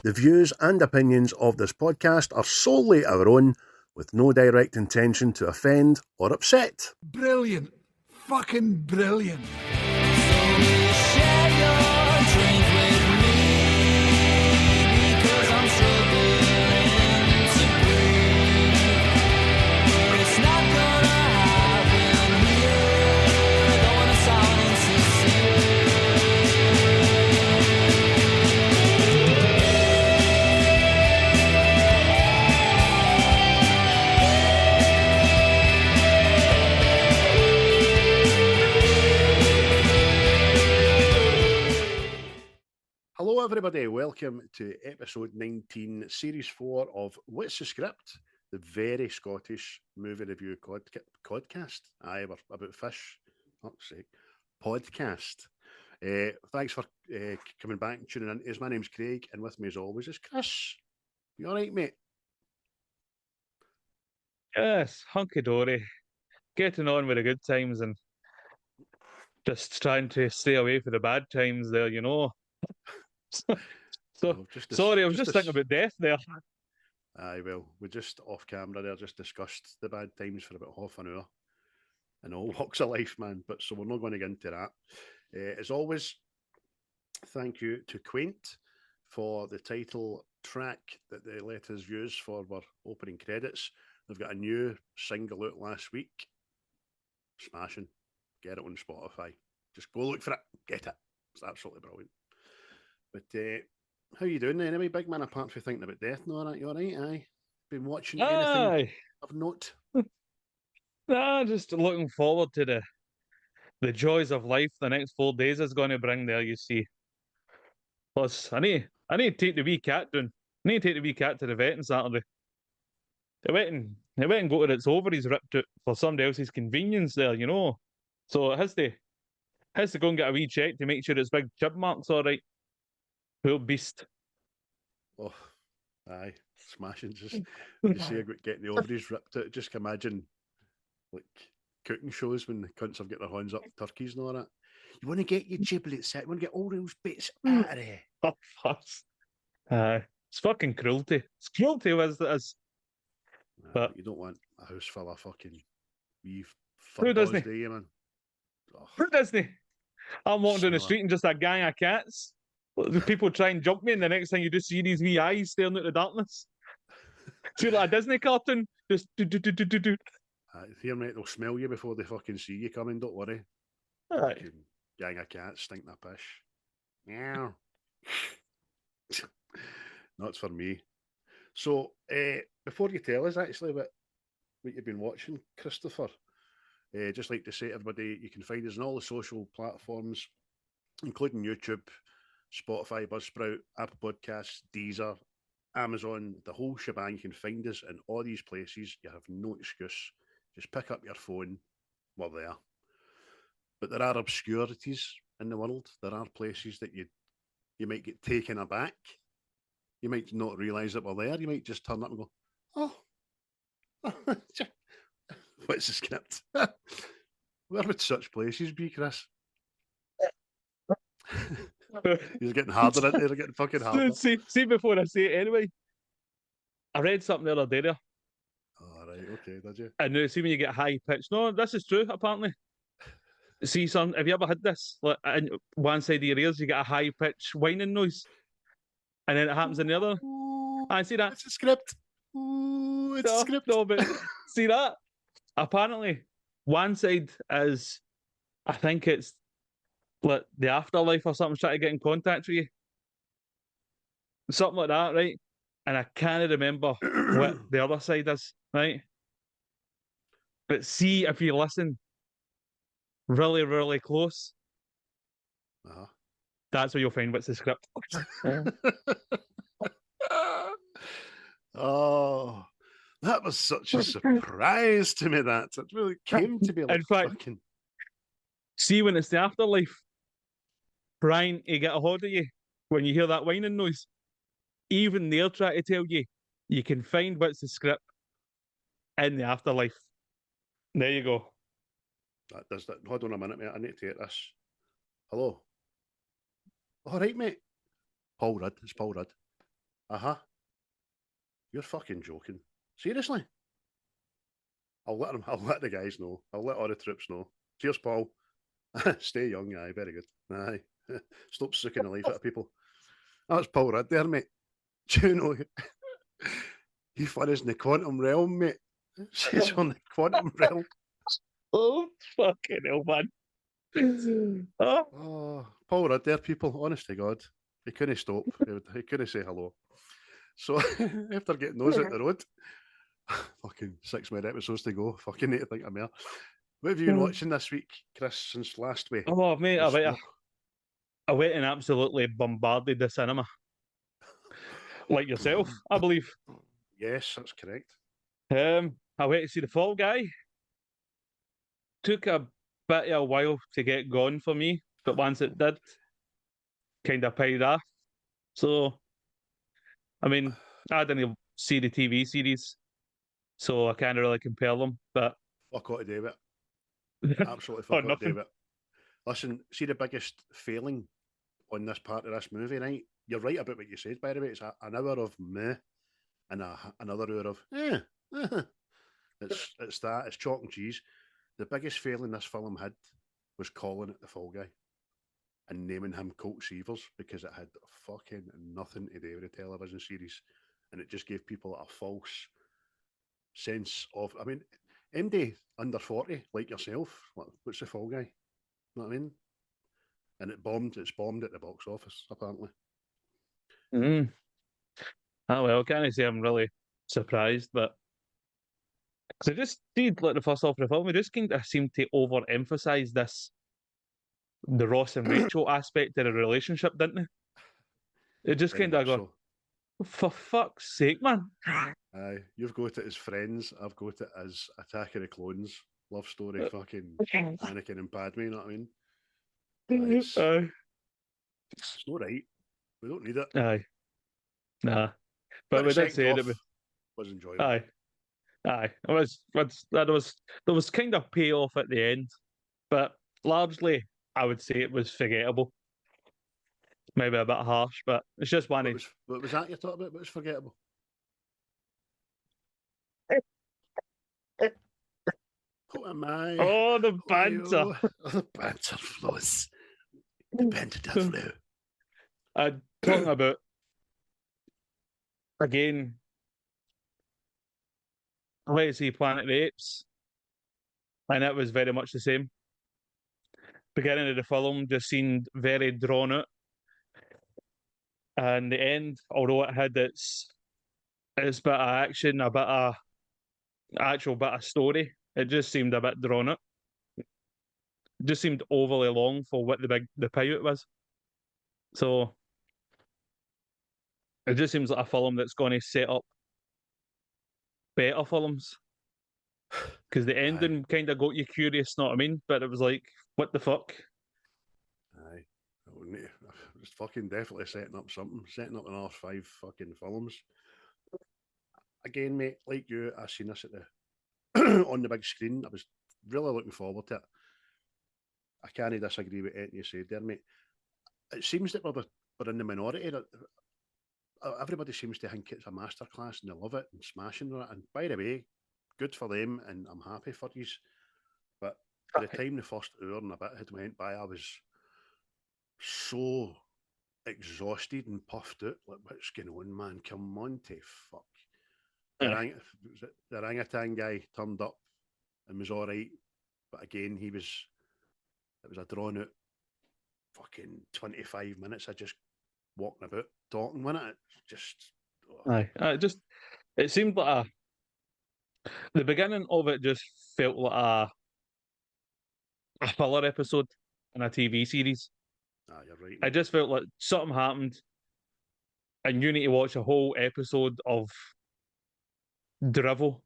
The views and opinions of this podcast are solely our own, with no direct intention to offend or upset. Brilliant. Fucking brilliant. Hello everybody, welcome to episode 19, series 4 of What's the Script? The very Scottish movie review podcast. Aye, we're about fish. Fuck's sake. Podcast. Thanks for coming back and tuning in. My name's Craig, and with me as always is Chris. You alright, mate? Yes, hunky-dory. Getting on with the good times and just trying to stay away from the bad times there, you know. Sorry, I was just thinking about death there. Aye, well, we just off camera there just discussed the bad times for about half an hour in all walks of life, man. But so we're not going to get into that. As always, thank you to Quaint for the title track that they let us use for our opening credits. They've got a new single out last week. Smashing. Get it on Spotify. Just go look for it. Get it. It's absolutely brilliant. But how you doing anyway, big man, apart from thinking about death and all that? You all right? Aye. Been watching anything of note? Just looking forward to the joys of life the next 4 days is going to bring there, you see. Plus, I need to take the wee cat down. I need to take the wee cat to the vet on Saturday. It went and got its ovaries ripped out for somebody else's convenience there, you know. So it has to go and get a wee check to make sure its big chub mark's all right. Poor beast. Oh, aye, smashing. Just you see her getting the ovaries ripped out. Just imagine like cooking shows when the cunts have got their hands up turkeys and all that. You want to get your giblets out, you want to get all those bits out of there. Oh, it's fucking cruelty. It's cruelty as it is. But you don't want a house full of fucking wee who doesn't? do you, man? Oh, who doesn't? I'm walking down the street and just a gang of cats. People try and jump me, and the next thing you just see these wee eyes staring at the darkness. See, like a Disney cartoon, just do. Here, mate, they'll smell you before they fucking see you coming. Don't worry. Right. Gang of cats stink the pish. Yeah. Not for me. So, before you tell us actually what you've been watching, Christopher, just like to say, everybody, you can find us on all the social platforms, including YouTube, Spotify, Buzzsprout, Apple Podcasts, Deezer, Amazon, the whole shebang. You can find us in all these places. You have no excuse. Just pick up your phone. We're there. But there are obscurities in the world. There are places that you might get taken aback. You might not realise that we're there. You might just turn up and go, oh, what's the script? Where would such places be, Chris? He's getting harder in there. They're getting fucking harder. See, before I say it anyway, I read something the other day there. Oh, right, okay, did you? And see when you get high pitched. No, this is true, apparently. See, son, have you ever had this? Like, in one side of your ears, you get a high pitched whining noise. And then it happens in the other. I see that. It's a script. Ooh, it's a script. No, but see that? Apparently, one side is, I think it's like the afterlife or something, trying to get in contact with you. Something like that, right? And I can't remember what the other side is, right? But see if you listen really, really close, that's where you'll find what's the script. Oh, that was such a surprise to me. That it really came to me like in fact, fucking. See, when it's the afterlife, trying to get a hold of you when you hear that whining noise, even they're trying to tell you you can find what's the script in the afterlife. There you go. That does that. Hold on a minute, mate. I need to take this. Hello. All right, mate. Paul Rudd. It's Paul Rudd. You're fucking joking. Seriously? I'll let the guys know. I'll let all the troops know. Cheers, Paul. Stay young, aye, very good. Aye. Stop sucking the life out of people. That's Paul Rudd there, mate. Do you know he finished in the quantum realm, mate? She's on the quantum realm. Oh, fucking hell, man. Oh. Oh, Paul Rudd there, people. Honest to God. He couldn't stop. He couldn't say hello. So after getting those out the road, fucking 6 more episodes to go. Fucking need to think of more. What have you been watching this week, Chris, since last week? Oh, mate, I went and absolutely bombarded the cinema. Like yourself, I believe. Yes, that's correct. I went to see The Fall Guy. Took a bit of a while to get going for me, but once it did, kind of paid off. So, I mean, I didn't see the TV series, so I can't really compare them, but... Forgot to do it. Absolutely Or forgot to nothing. do it. Listen, see the biggest failing on this part of this movie, right? You're right about what you said, by the way. It's an hour of meh and another hour of It's that. It's chalk and cheese. The biggest failing this film had was calling it The Fall Guy and naming him Colt Seavers because it had fucking nothing to do with the television series, and it just gave people a false sense of. I mean, MD under 40 like yourself. What's The Fall Guy? You know what I mean? And it's bombed at the box office, apparently. Mm. Oh, well, can't I say I'm really surprised, but because I just did like the first half of the film, we just kind of seemed to overemphasize the Ross and Rachel aspect of the relationship, didn't they? It just Very kind of much go, so. for fuck's sake, man. Aye, you've got it as Friends. I've got it as Attack of the Clones. Love story, fucking Anakin and Padme. You know what I mean? It's not right. We don't need it. Aye, nah. But But it we did sent say that off was enjoyable. aye, aye. There was kind of payoff at the end, but largely I would say it was forgettable. Maybe a bit harsh, but it's just one of What was that you're talking about? What was forgettable? Who am I? oh the Who are banter. you? Oh, the banter flows. The banter does flow. Talking about again. I went to see Planet of the Apes, and it was very much the same. Beginning of the film just seemed very drawn out, and the end, although it had its bit of action, a bit of actual bit of story, it just seemed a bit drawn out. It just seemed overly long for what the pilot was. So it just seems like a film that's going to set up better films because the ending kind of got you curious, know what I mean? But it was like, what the fuck? Aye. It's fucking definitely setting up something. Setting up another 5 fucking films. Again, mate, like you, I seen this at the on the big screen. I was really looking forward to it. I can't disagree with anything you said there, mate. It seems that we're in the minority. That everybody seems to think it's a masterclass and they love it and smashing on it. And by the way, good for them, and I'm happy for these. But by the time the first hour and a bit had went by, I was so exhausted and puffed out. Like, what's going on, man? Come on, to fuck. The orangutan guy turned up and was all right, but again, it was a drawn out fucking 25 minutes of just walking about talking, wasn't it? Just Aye, it seemed like the beginning of it just felt like a filler episode in a TV series. you're right. It just felt like something happened, and you need to watch a whole episode of drivel,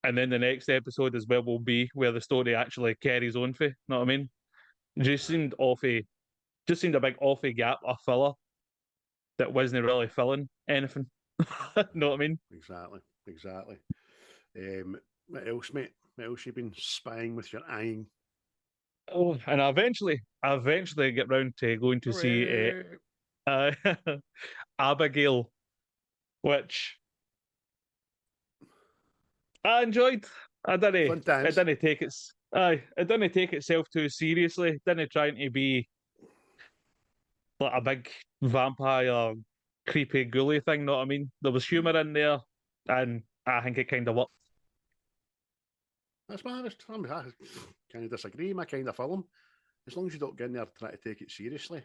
and then the next episode as well will be where the story actually carries on for. Know what I mean? It just seemed a big offy gap, a filler that wasn't really filling anything. Know what I mean? Exactly. What else, mate? What else you been spying with your eyeing? Oh, and I eventually get round to going to see uh, Abigail, which I enjoyed. Fun times. It didn't take itself too seriously. It didn't trying to be like a big vampire, creepy, ghouly thing. Know what I mean? There was humor in there, and I think it kind of worked. That's my. I kind of disagree. My kind of film. As long as you don't get in there trying to take it seriously.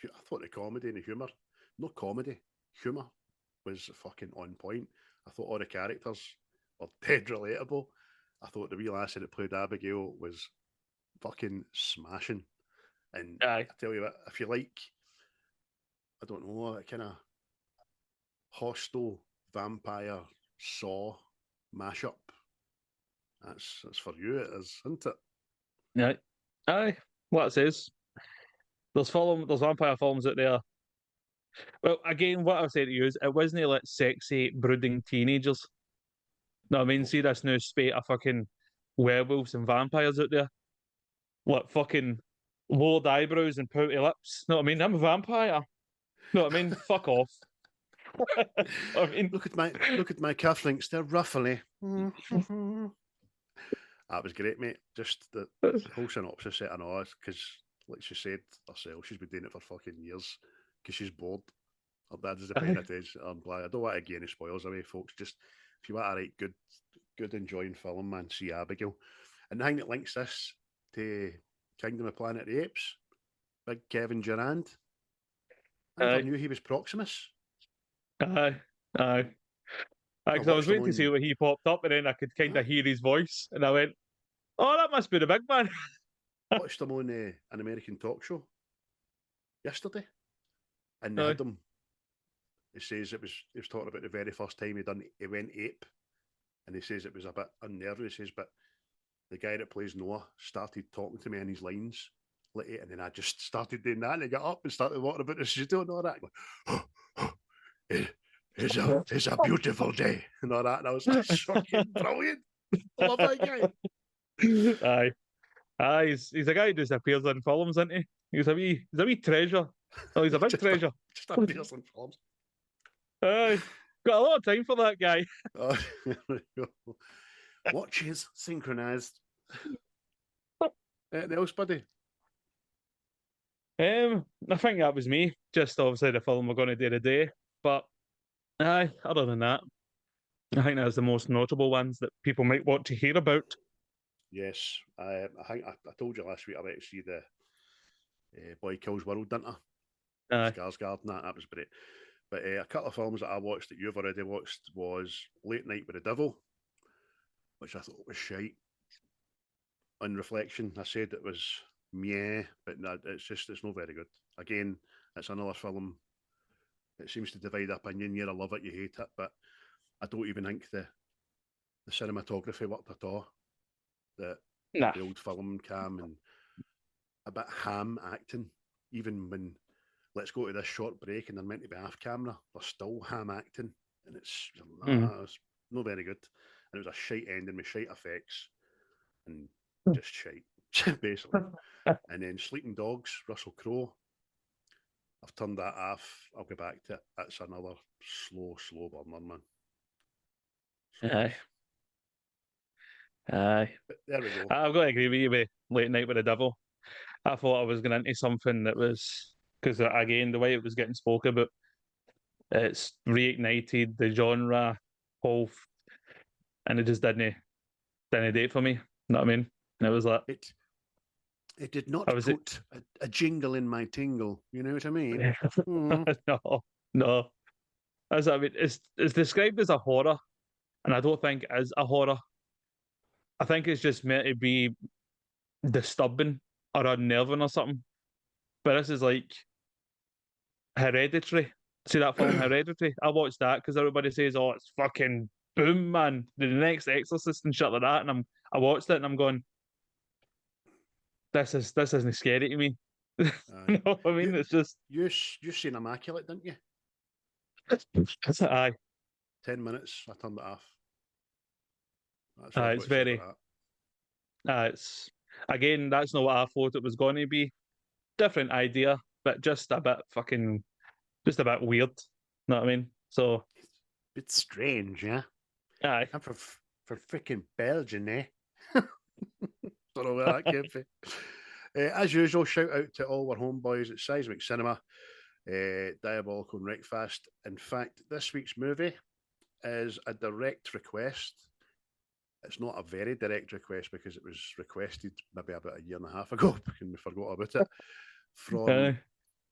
I thought the comedy and the humour, no comedy, humour was fucking on point. I thought all the characters were dead relatable. I thought the wee lassie that played Abigail was fucking smashing. And Aye. I tell you what, if you like, I don't know, a kind of hostile vampire saw mashup, that's for you, it is, isn't it? Yeah. Aye. What it says. There's vampire films out there. Well, again, what I've said to you is it wasn't like sexy, brooding teenagers. No, I mean, see this new spate of fucking werewolves and vampires out there. What fucking lowered eyebrows and pouty lips. No, I mean, I'm a vampire. No, I mean, fuck off. I mean, Look at my cufflinks, they're ruffly. That was great, mate. Just the whole synopsis set and all, because, like she said herself, she's been doing it for fucking years because she's bored. Her dad is a paying attention. I'm glad. I don't want to give any spoilers away, folks. Just if you want to write good enjoying film, man, see Abigail. And the thing that links this to Kingdom of Planet of the Apes, big Kevin Durand. I never knew he was Proximus. aye, aye. I was waiting to see when he popped up, and then I could kind of hear his voice, and I went, "Oh, that must be the big man." Watched him on an American talk show yesterday, and they had him. He says he was talking about the very first time he went ape, and he says it was a bit unnerving. He says, but the guy that plays Noah started talking to me in his lines, and then I just started doing that, and I got up and started walking about the studio and all that. It's a beautiful day and all that. And I was like, fucking brilliant. I love that guy. Aye, he's a guy who disappears in films, isn't he? He's a wee treasure. Oh, he's a big treasure. Just appears in films. Aye, got a lot of time for that guy. Watches synchronized. Anything else, buddy? I think that was me. Just obviously the film we're going to do today. But aye, other than that, I think that's the most notable ones that people might want to hear about. Yes, I think I told you last week I went to see the Boy Kills World, didn't I? Skarsgård, that was great. But a couple of films that I watched that you've already watched was Late Night with the Devil, which I thought was shite. On reflection, I said it was meh, but no, it's not very good. Again, it's another film. It seems to divide opinion. You love it, you hate it, but I don't even think the cinematography worked at all. The old film cam and a bit ham acting, even when let's go to this short break and they're meant to be off camera, they're still ham acting, and it's not very good. And it was a shite ending with shite effects and just shite, basically. And then Sleeping Dogs, Russell Crowe. I've turned that off. I'll go back to it. That's another slow burner, man. Aye. But there we go. I've got to agree with you with Late Night with the Devil. I thought I was going into something that was, because again, the way it was getting spoke about, it's reignited the genre whole, and it just didn't date for me. You know what I mean? And it was like it did not put a jingle in my tingle. You know what I mean? No. As I mean, it's described as a horror, and I don't think it is a horror. I think it's just meant to be disturbing or unnerving or something. But this is like Hereditary. See that film Hereditary? I watched that because everybody says, "Oh, it's fucking boom, man! The next Exorcist and shit like that." And I watched it and I'm going, this isn't scary to me. No, I mean it's just you seen Immaculate, didn't you? Aye. 10 minutes, I turned it off. It's very. It's again, that's not what I thought it was going to be. Different idea, but just a bit fucking just a bit weird. You know what I mean? So, Bit strange, yeah. aye. I'm from freaking Belgium, eh? Don't know where that came from. As usual, shout out to all our homeboys at Seismic Cinema, Diabolical and Wreckfast. In fact, this week's movie is a direct request. It's not a very direct request because it was requested maybe about a year and a half ago and we forgot about it. From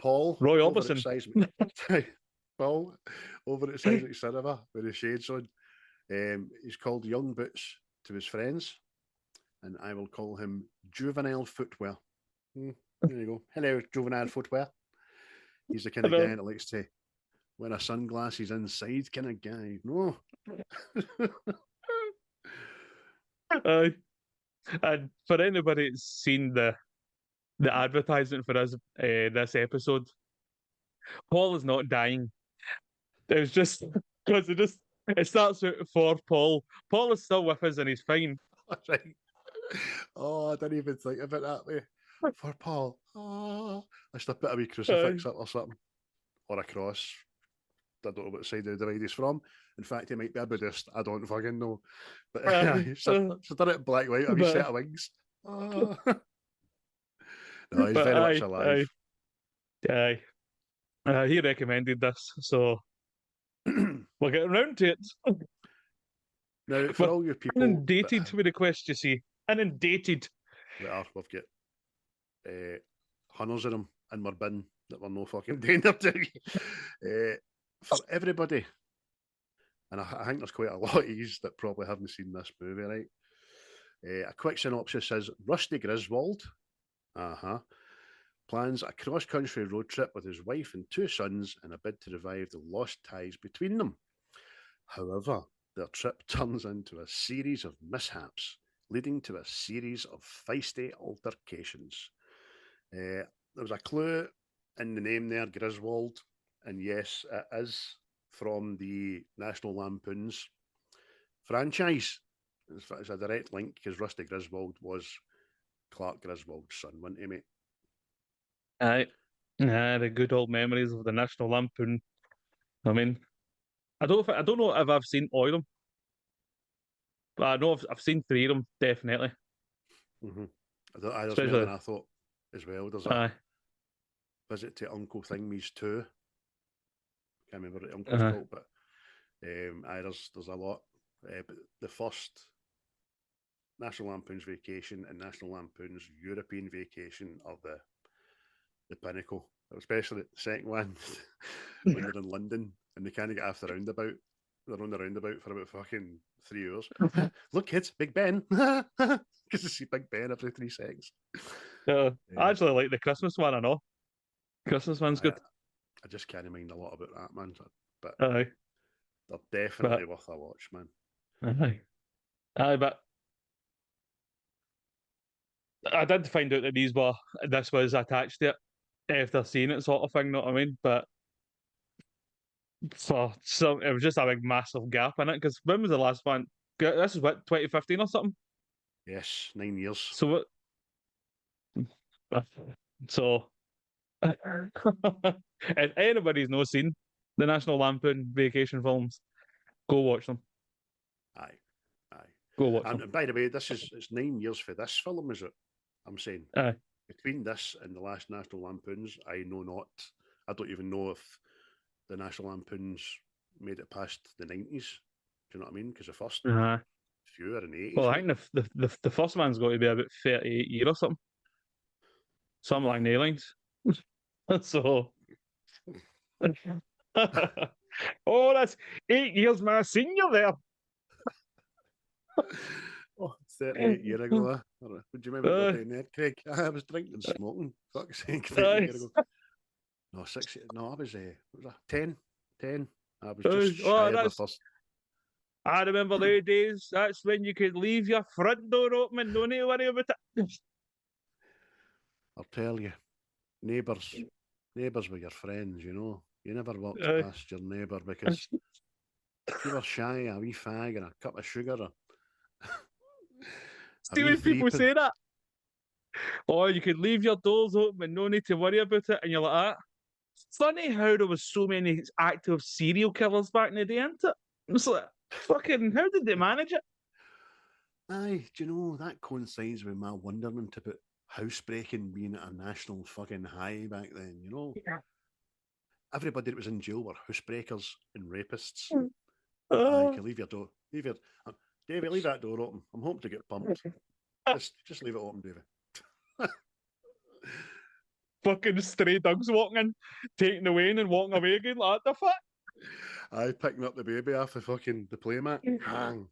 Paul Roy over at Orbison. Seismic. Paul over at Seismic Cinema with his shades on. He's called Young Boots to his friends, and I will call him Juvenile Footwear. There you go. Hello, Juvenile Footwear. He's the kind of guy that likes to wear a sunglasses inside kind of guy. No. And for anybody that's seen the advertisement for us this episode, Paul is not dying. It was just because it starts out for Paul. Paul is still with us and he's fine. Right. Oh, I didn't even think of it that way. For Paul. Oh, I should have put a wee crucifix up or something. Or a cross. I don't know what side of the divide he's from. In fact, he might be a Buddhist. I don't fucking know. But she's done it in black and white, a wee set of wings. Oh. No, he's very much alive. Aye. He recommended this, so we're getting around to it. Now, for all your people... Inundated with requests, you see. Inundated. We've got hundreds of them in my bin that we're no fucking danger to. For everybody, and I think there's quite a lot of yous that probably haven't seen this movie, right? A quick synopsis is Rusty Griswold plans a cross-country road trip with his wife and 2 sons in a bid to revive the lost ties between them. However, their trip turns into a series of mishaps, leading to a series of feisty altercations. There was a clue in the name there, Griswold, and yes, it is from the National Lampoon's franchise. It's a direct link because Rusty Griswold was Clark Griswold's son, wasn't he, mate? Aye. The good old memories of the National Lampoon. I mean, I don't know if I've seen all of them, but I know I've seen 3 of them definitely. Mm-hmm. There's more than I thought as well. There's a visit to Uncle Thingy's 2. Can't remember what Uncle's called, but there's a lot. But the first National Lampoon's Vacation and National Lampoon's European Vacation are the pinnacle, especially the second one when they're in London and they kind of get off the roundabout. They're on the roundabout for about fucking 3 hours. Look, kids, Big Ben. Because you see Big Ben every 3 seconds. I actually like the Christmas one, I know. Christmas one's good. I just can't mind a lot about that, man. But they're definitely worth a watch, man. But I did find out that this was attached to it after seeing it, sort of thing, know what I mean? But so it was just a big massive gap in it, because when was the last one? This is what, 2015 or something? Yes, 9 years. So if anybody's not seen the National Lampoon Vacation films, go watch them. Aye. Go watch them. And by the way, it's 9 years for this film, is it? I'm saying. Aye. Between this and the last National Lampoons, I know not. I don't even know if the National Lampoons made it past the 90s. Do you know what I mean? Because the first few are in the 80s. Well, I think the first one's got to be about 38 years or something. Something along the lines. So, that's 8 years my senior there. Oh, 38 years ago. Would you remember doing that, Craig? I was drinking and smoking. Fuck's sake, 38 years ago. No, 6. No, I was 10. I was just shy of the first. I remember the days. That's when you could leave your front door open and don't need to worry about it. I'll tell you, neighbours were your friends, you know. You never walked past your neighbour because if you were shy, a wee fag and a cup of sugar. See when people say that? Oh, you could leave your doors open and no need to worry about it, and you're like that. funny how there was so many active serial killers back in the day, isn't it? It's like, fucking, how did they manage it? Aye, do you know, that coincides with my wonderment about housebreaking being at a national fucking high back then, you know? Yeah. Everybody that was in jail were housebreakers and rapists. Mm. Aye, you can leave your door. Davey, leave that door open. I'm hoping to get bumped. Just leave it open, Davey. Fucking stray dogs walking in, taking the away and walking away again. Like, what the fuck? Aye, picking up the baby off the fucking the playmat. Hang.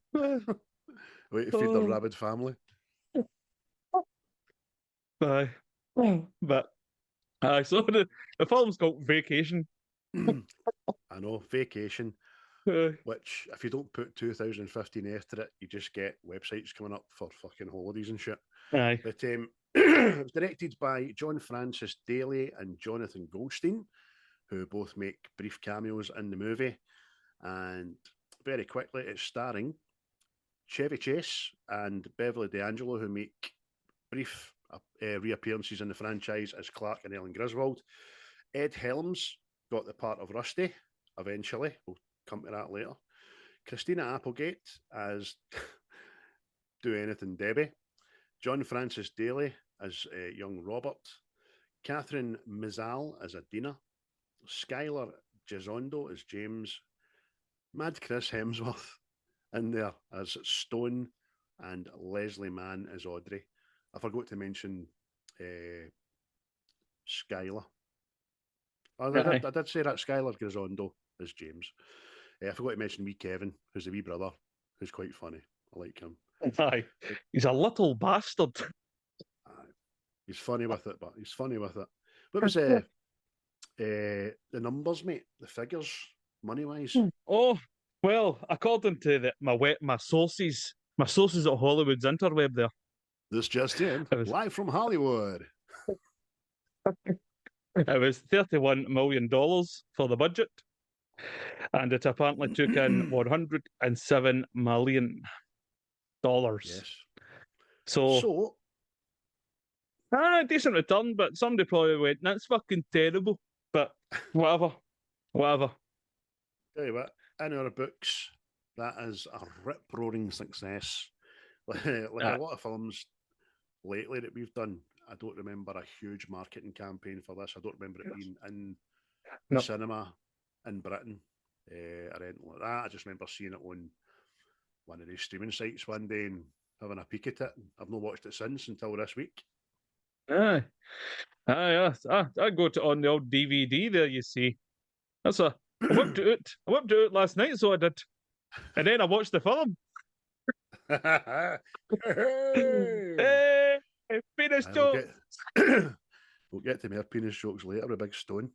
Wait to feed the rabid family. Aye. But so the film's called Vacation. I know, Vacation, Aye. which if you don't put 2015 after it, you just get websites coming up for fucking holidays and shit. Aye. But it was directed by John Francis Daly and Jonathan Goldstein, who both make brief cameos in the movie. And very quickly, it's starring Chevy Chase and Beverly D'Angelo, who make brief reappearances in the franchise as Clark and Ellen Griswold. Ed Helms got the part of Rusty eventually. We'll come to that later. Christina Applegate as Do Anything Debbie. John Francis Daly as young Robert. Catherine Missal as Adena. Skyler Gisondo as James. Mad Chris Hemsworth in there as Stone, and Leslie Mann as Audrey. I forgot to mention Skyler. I did say that. Skyler Gisondo as James. I forgot to mention wee Kevin, who's the wee brother, who's quite funny. I like him. Aye. He's a little bastard. He's funny with it, but he's funny with it. What was the numbers, mate? The figures, money-wise? Oh, well, according to my sources at Hollywood's interweb there. This just in, live from Hollywood. It was $31 million for the budget, and it apparently took in $107 million. Yes. So decent return, but somebody probably went, that's fucking terrible. But whatever. Tell you what, in our books, that is a rip-roaring success. Like a lot of films lately that we've done, I don't remember a huge marketing campaign for this. I don't remember it being in the cinema in Britain or anything like that. I just remember seeing it on one of these streaming sites one day and having a peek at it. I've not watched it since until this week. I got it on the old DVD there, you see. I whipped it out last night, so I did. And then I watched the film. Hey, penis jokes. We'll get to more penis jokes later with Big Stone.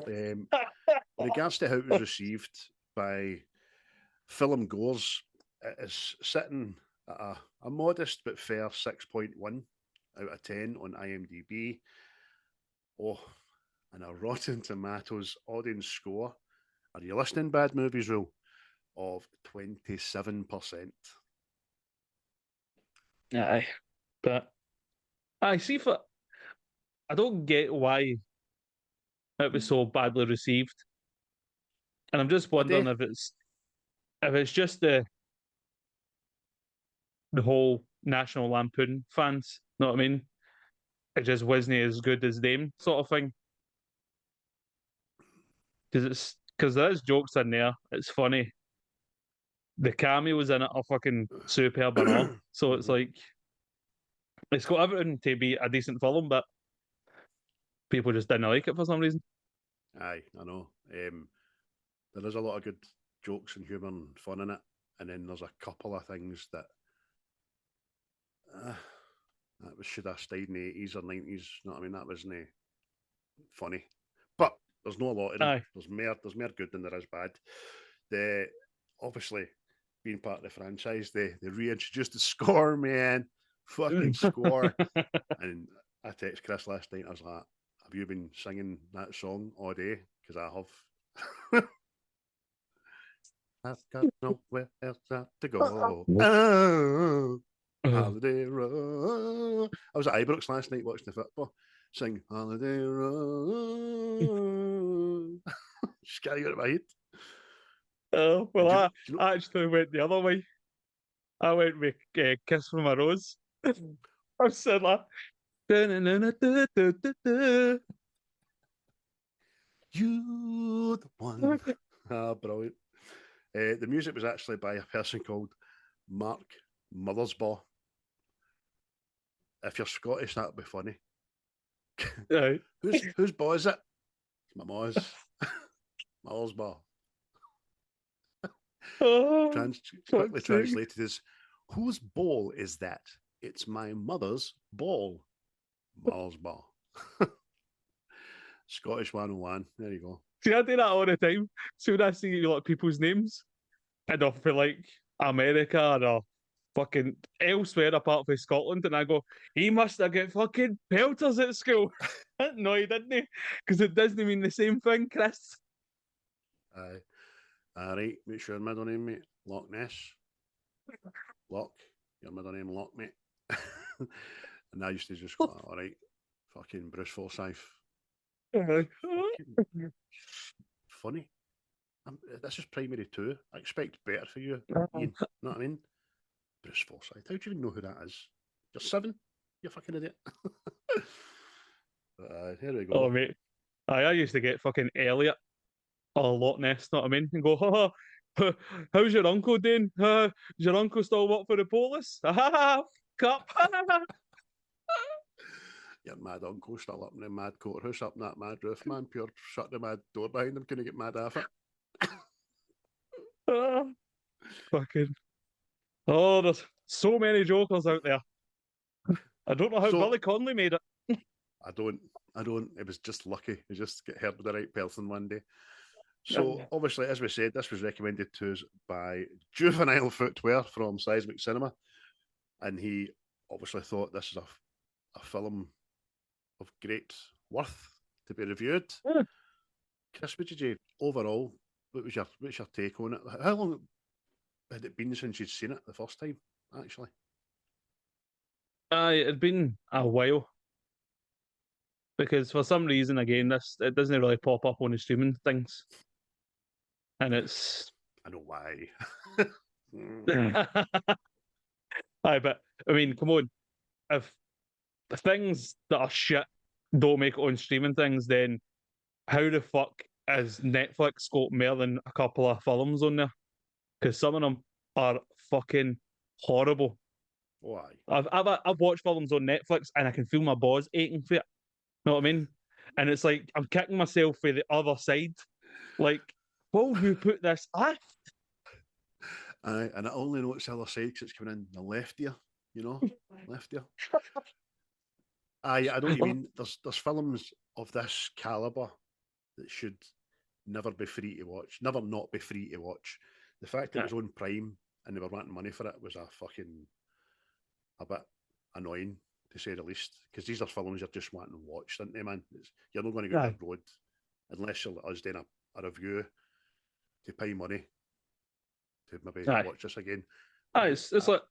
In regards to how it was received by film goers, it is sitting at a modest but fair 6.1 out of 10 on ImDb. Oh, and a Rotten Tomatoes audience score, are you listening, Bad Movies Rule, of 27%. Aye, but I see. I don't get why it was so badly received, and I'm just wondering if it's just the whole National Lampoon fans. Know what I mean? It just wasn't as good as them, sort of thing. Because there's jokes in there. It's funny. The cameos in it are fucking superb and all. So it's like, it's got everything to be a decent film, but people just didn't like it for some reason. Aye, I know. There is a lot of good jokes and humour and fun in it, and then there's a couple of things that should have stayed in the 80s or 90s. You know what I mean? That wasn't funny. But there's not a lot in it. Aye. There's more good than there is bad. Obviously, being part of the franchise, they reintroduced the score, man. Fucking score. And I texted Chris last night, I was like, have you been singing that song all day? Because I have. I've got nowhere else to go. Oh, holiday road. I was at Ibrox last night watching the football, sing Holiday Road. Just can't get it out of my head. Oh, well, And I, do you know, I actually went the other way. I went with Kiss from a Rose. I'm saying like, "Du-du-du-du-du-du-du." you the one. Ah, brilliant. The music was actually by a person called Mark Mothersbaugh. If you're Scottish, that'd be funny. Right. Whose boy is it? It's my boy's. Mothersbaugh. Oh, Quickly fuck's sake. translated as, whose ball is that? It's my mother's ball. Mothersbaugh. Scottish 101. There you go. See, I do that all the time. So when I see like people's names, and off for like America or fucking elsewhere apart from Scotland, and I go, he must have got fucking pelters at school. No, he didn't, because it doesn't mean the same thing, Chris. Aye. Right, what's your middle name, mate? Loch Ness. Loch. Your middle name, Loch, mate. And I used to just go, all right, fucking Bruce Forsyth. Fucking funny. This is primary two. I expect better for you, Ian. You know what I mean? Bruce Forsyth. How do you even know who that is? You're 7? You fucking idiot. But, here we go. Oh, mate. I used to get fucking Elliot or Loch Ness, know what I mean? And go, how's your uncle doing? Does your uncle still work for the police? Cup. Your mad uncle still up in the mad courthouse, up in that mad roof, man. Pure shut the mad door behind him. Can you get mad off it? Fucking. Oh, there's so many jokers out there. I don't know how So- Billy Connolly made it. I don't. It was just lucky. You just get heard with the right person one day. So obviously, as we said, this was recommended to us by Juvenile Footwear from Seismic Cinema, and he obviously thought this is a film of great worth to be reviewed. Yeah. Chris, what did you overall? What's your take on it? How long had it been since you'd seen it the first time? Actually, It'd been a while. Because for some reason, again, it doesn't really pop up on the streaming things. And it's I know why. Aye, but I mean, come on. If the things that are shit don't make it on streaming things, then how the fuck is Netflix got more than a couple of films on there? Because some of them are fucking horrible. Why? I've watched films on Netflix and I can feel my balls aching for it. Know what I mean? And it's like I'm kicking myself for the other side. Like, will you put this up? Aye, and I only know it's the other side because it's coming in the left ear, you know, left ear. Aye, I know what you mean. There's films of this caliber that should never be free to watch, never not be free to watch. The fact that it was on Prime and they were wanting money for it was a bit annoying, to say the least, because these are films you're just wanting to watch, aren't they, man? You're not going to go down the road unless you're us doing a review to pay money to maybe watch this again. It's like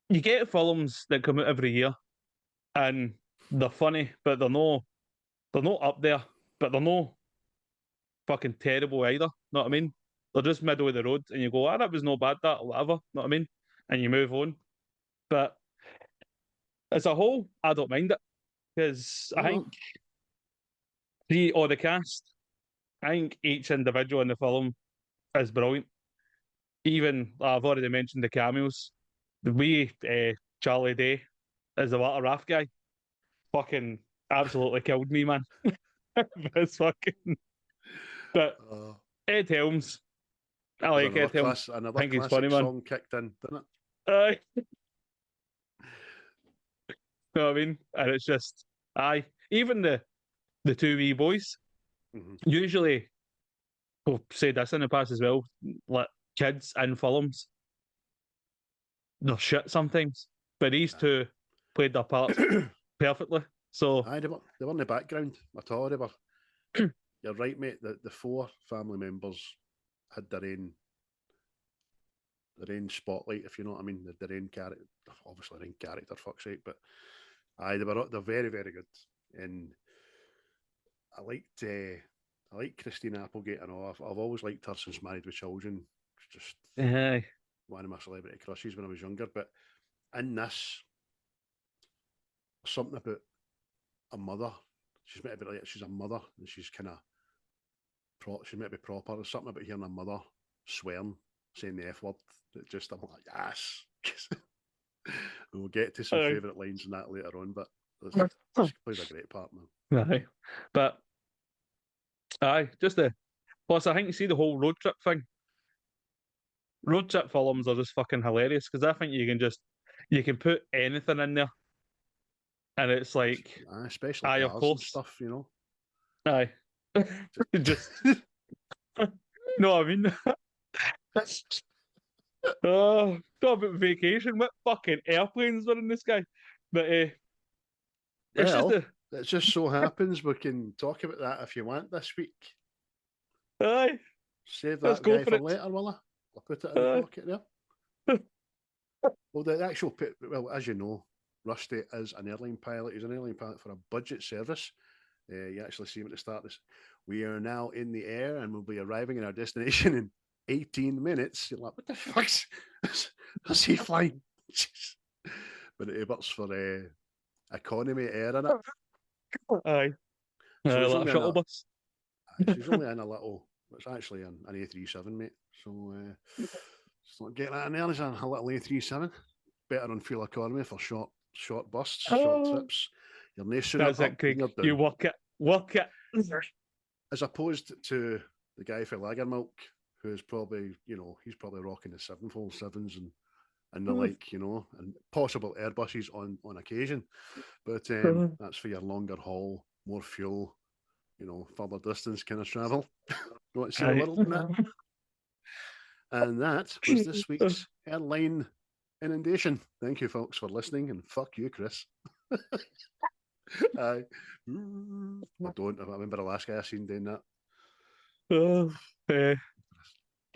you get films that come out every year and they're funny, but they're not up there, but they're not fucking terrible either. Know what I mean? They're just middle of the road, and you go, that was no bad, that or whatever. Know what I mean? And you move on. But as a whole, I don't mind it because I think the cast, I think each individual in the film is brilliant. Even I've already mentioned the cameos. The wee Charlie Day as the water raft guy, fucking absolutely killed me, man. It's fucking. But Ed Helms, I like Ed Helms. Another I think he's classic funny, man. song kicked in, didn't it? Know what I mean? And it's just, even the two wee boys, usually, we've said this in the past as well, like kids in films, they're shit sometimes, but these two played their parts perfectly. So they were in the background at all. They were. You're right, mate. The four family members had their own spotlight, if you know what I mean. Their own character, obviously their own character, fuck's sake, but Aye, they're very, very good. And I like Christina Applegate and all. I've always liked her since Married with Children. It's just Aye. one of my celebrity crushes when I was younger. But in this, something about a mother. She's meant to be like she's a mother, and she's kind of she's meant to be proper. There's something about hearing a mother swearing, saying the F word. That just I'm like, yes. We'll get to some favourite lines in that later on, but she plays a great part, man. Aye. But aye, just the plus I think you see the whole road trip thing. Road trip films are just fucking hilarious because I think you can put anything in there, and it's like, especially aye, cars of course, and stuff, you know. Aye, just no, I mean, oh, talk about vacation. What fucking airplanes were in the sky? But it's well, just it just so happens we can talk about that if you want this week. Aye, Save let's that go guy for for it. later, will I? I'll put it in the pocket there. Well, the actual, well, as you know, Rusty is an airline pilot. He's an airline pilot for a budget service. You actually see him at the start. This, we are now in the air and we'll be arriving in our destination in 18 minutes. You're like, what the fuck's is he flying? But it works for economy air in it. Aye, So he's like only a shuttle bus. She's only in a little. It's actually an A37, mate. So it's not getting that in there. It's a little A37. Better on fuel economy for short bursts, short trips. You're no That's it, Craig. You work it. As opposed to the guy for Lagermilk, who's probably, he's probably rocking the 747s and the like, and possible Airbuses on occasion. But that's for your longer haul, more fuel, further distance kind of travel. You want to see the world in that? And that was this week's airline inundation. Thank you, folks, for listening, and fuck you, Chris. I remember the last guy I seen doing that.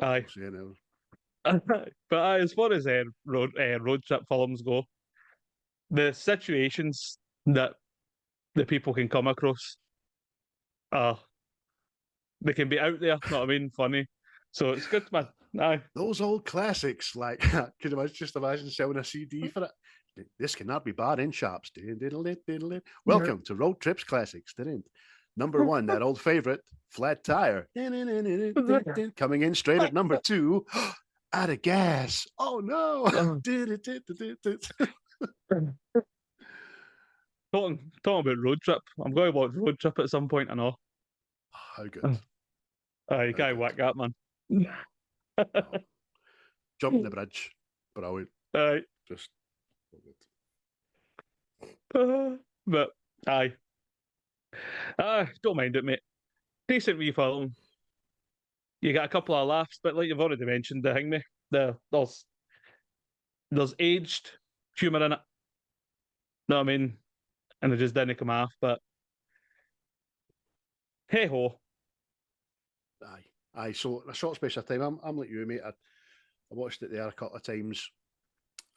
Aye. But as far as road trip films go, the situations that the people can come across, they can be out there, know what I mean, funny. So it's good, man. Aye. Those old classics, like, could I just imagine selling a CD for it? This cannot be bought in shops. Welcome to Road Trips Classics. Number one, that old favorite, Flat Tire. Coming in straight at number two, out of gas. Oh no. Talking about road trip. I'm going to watch Road Trip at some point, I know. How good. You can't whack that, man. Jump the bridge. Brilliant. Aye. Just but aye. Don't mind it, mate. Decent wee film. You got a couple of laughs, but like you've already mentioned, the thing, mate. There's aged humour in it. Know what I mean? And it just didn't come off, but hey ho. Aye. So in a short space of time, I'm like you, mate. I watched it there a couple of times.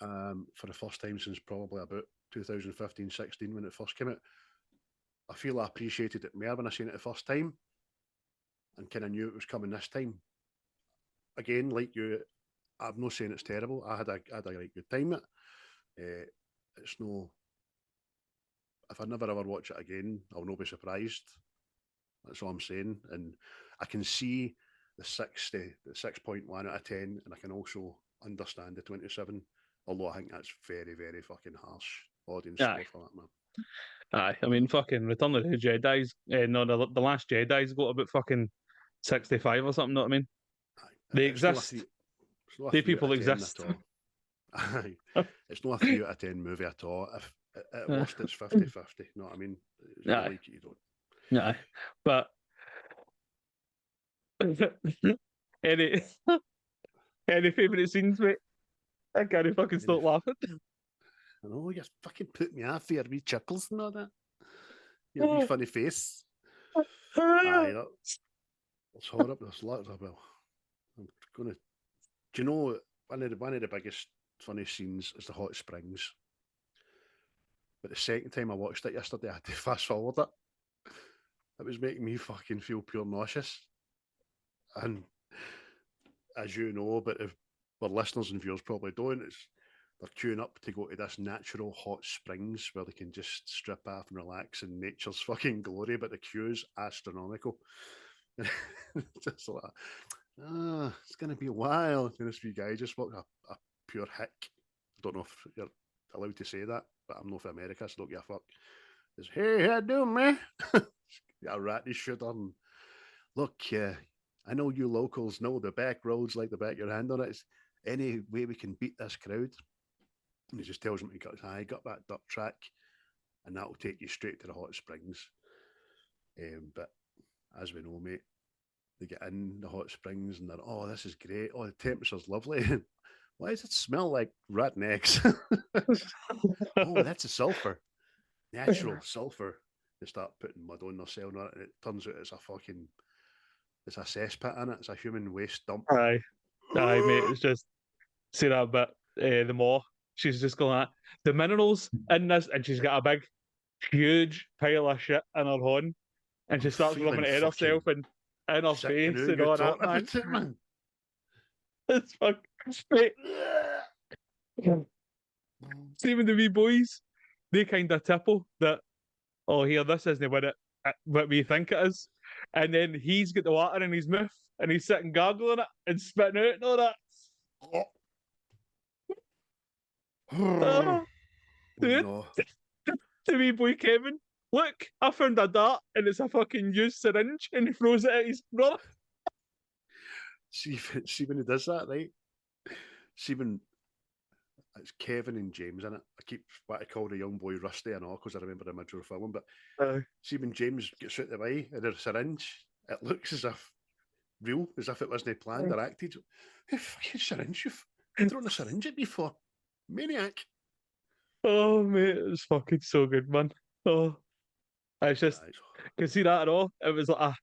For the first time since probably about 2015-16 when it first came out. I feel I appreciated it more when I seen it the first time and kind of knew it was coming this time. Again, like you, I'm not saying it's terrible. I had a right good time with it. It's no... If I never ever watch it again, I'll not be surprised. That's all I'm saying. And I can see the 6.1 out of 10, and I can also understand the 27. Although I think that's very, very fucking harsh audience score for that, man. Aye, I mean, fucking Return of the Jedi's, no, the Last Jedi's got about fucking 65 or something, know what I mean? Aye. They exist. They people exist. Aye. It's not a 3 out of 10 movie at all. If at worst it's 50-50, you know what I mean? If you like it, you don't. Aye. But any favourite scenes, mate? I can't fucking stop laughing. I know, you fucking put me off for your wee chuckles and all that. Your wee funny face. Aye, that's horrible. There's lots of, well, I'm going to... Do you know, one of the biggest funny scenes is the hot springs. But the second time I watched it yesterday, I had to fast forward it. It was making me fucking feel pure nauseous. And as you know, but if our listeners and viewers probably don't, they're queuing up to go to this natural hot springs where they can just strip off and relax in nature's fucking glory, but the queue's astronomical. Just like, it's going to be a while. And this wee guy just walked a pure hick. I don't know if you're allowed to say that, but I'm not from America, so don't give a fuck. He says, hey, how you doing, man? A ratty shooter. And look, I know you locals know the back roads like the back of your hand on it. Is any way we can beat this crowd? And he just tells him, got that dirt track, and that will take you straight to the hot springs. But as we know, mate, they get in the hot springs and they're, oh, this is great. Oh, the temperature's lovely. Why does it smell like rotten eggs? Oh, that's a sulfur. Natural sulfur. They start putting mud on themselves, and it turns out it's a cesspit in it. It's a human waste dump. Aye, mate. It's just see that bit. The more she's just going at the minerals in this, and she's got a big, huge pile of shit in her horn, and she starts rubbing it in herself and in her face and all that, man. It, man. It's fucking straight. Same with the wee boys. They kind of tipple that, oh, here, this isn't what we think it is. And then he's got the water in his mouth and he's sitting gargling it and spitting out and all that. Dude, no. The wee boy Kevin, look, I found a dart and it's a fucking used syringe and he throws it at his brother. See when he does that, right? See when it's Kevin and James in it. I keep what I call the young boy Rusty and all because I remember the middle film. But see when James gets out the way and there's a syringe, it looks as if real, as if it wasn't planned or acted. Hey, fucking syringe, you've thrown a syringe at me for maniac. Oh mate, it's fucking so good, man. Oh, it's just can see that at all. It was like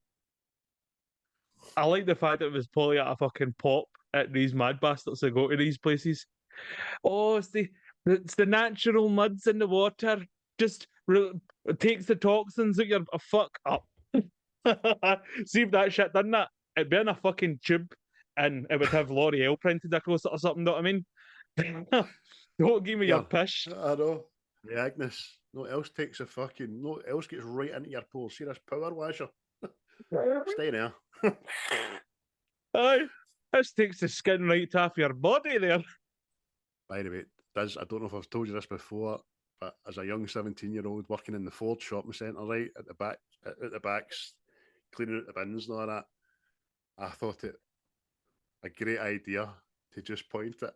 I like the fact that it was probably at a fucking pop at these mad bastards that go to these places. Oh, it's the natural muds in the water. Just takes the toxins out your fuck up. See if that shit done that. It'd be in a fucking tube and it would have L'Oreal printed across it or something, know what I mean? Don't give me your pish. I know. The Agnes. No else takes a fucking no else gets right into your pores. See this power washer. Stay there. Aye. This takes the skin right off your body there. By the way, I don't know if I've told you this before, but as a young 17-year-old working in the Ford shopping centre, right, at the backs, cleaning out the bins and all that, I thought it a great idea to just point it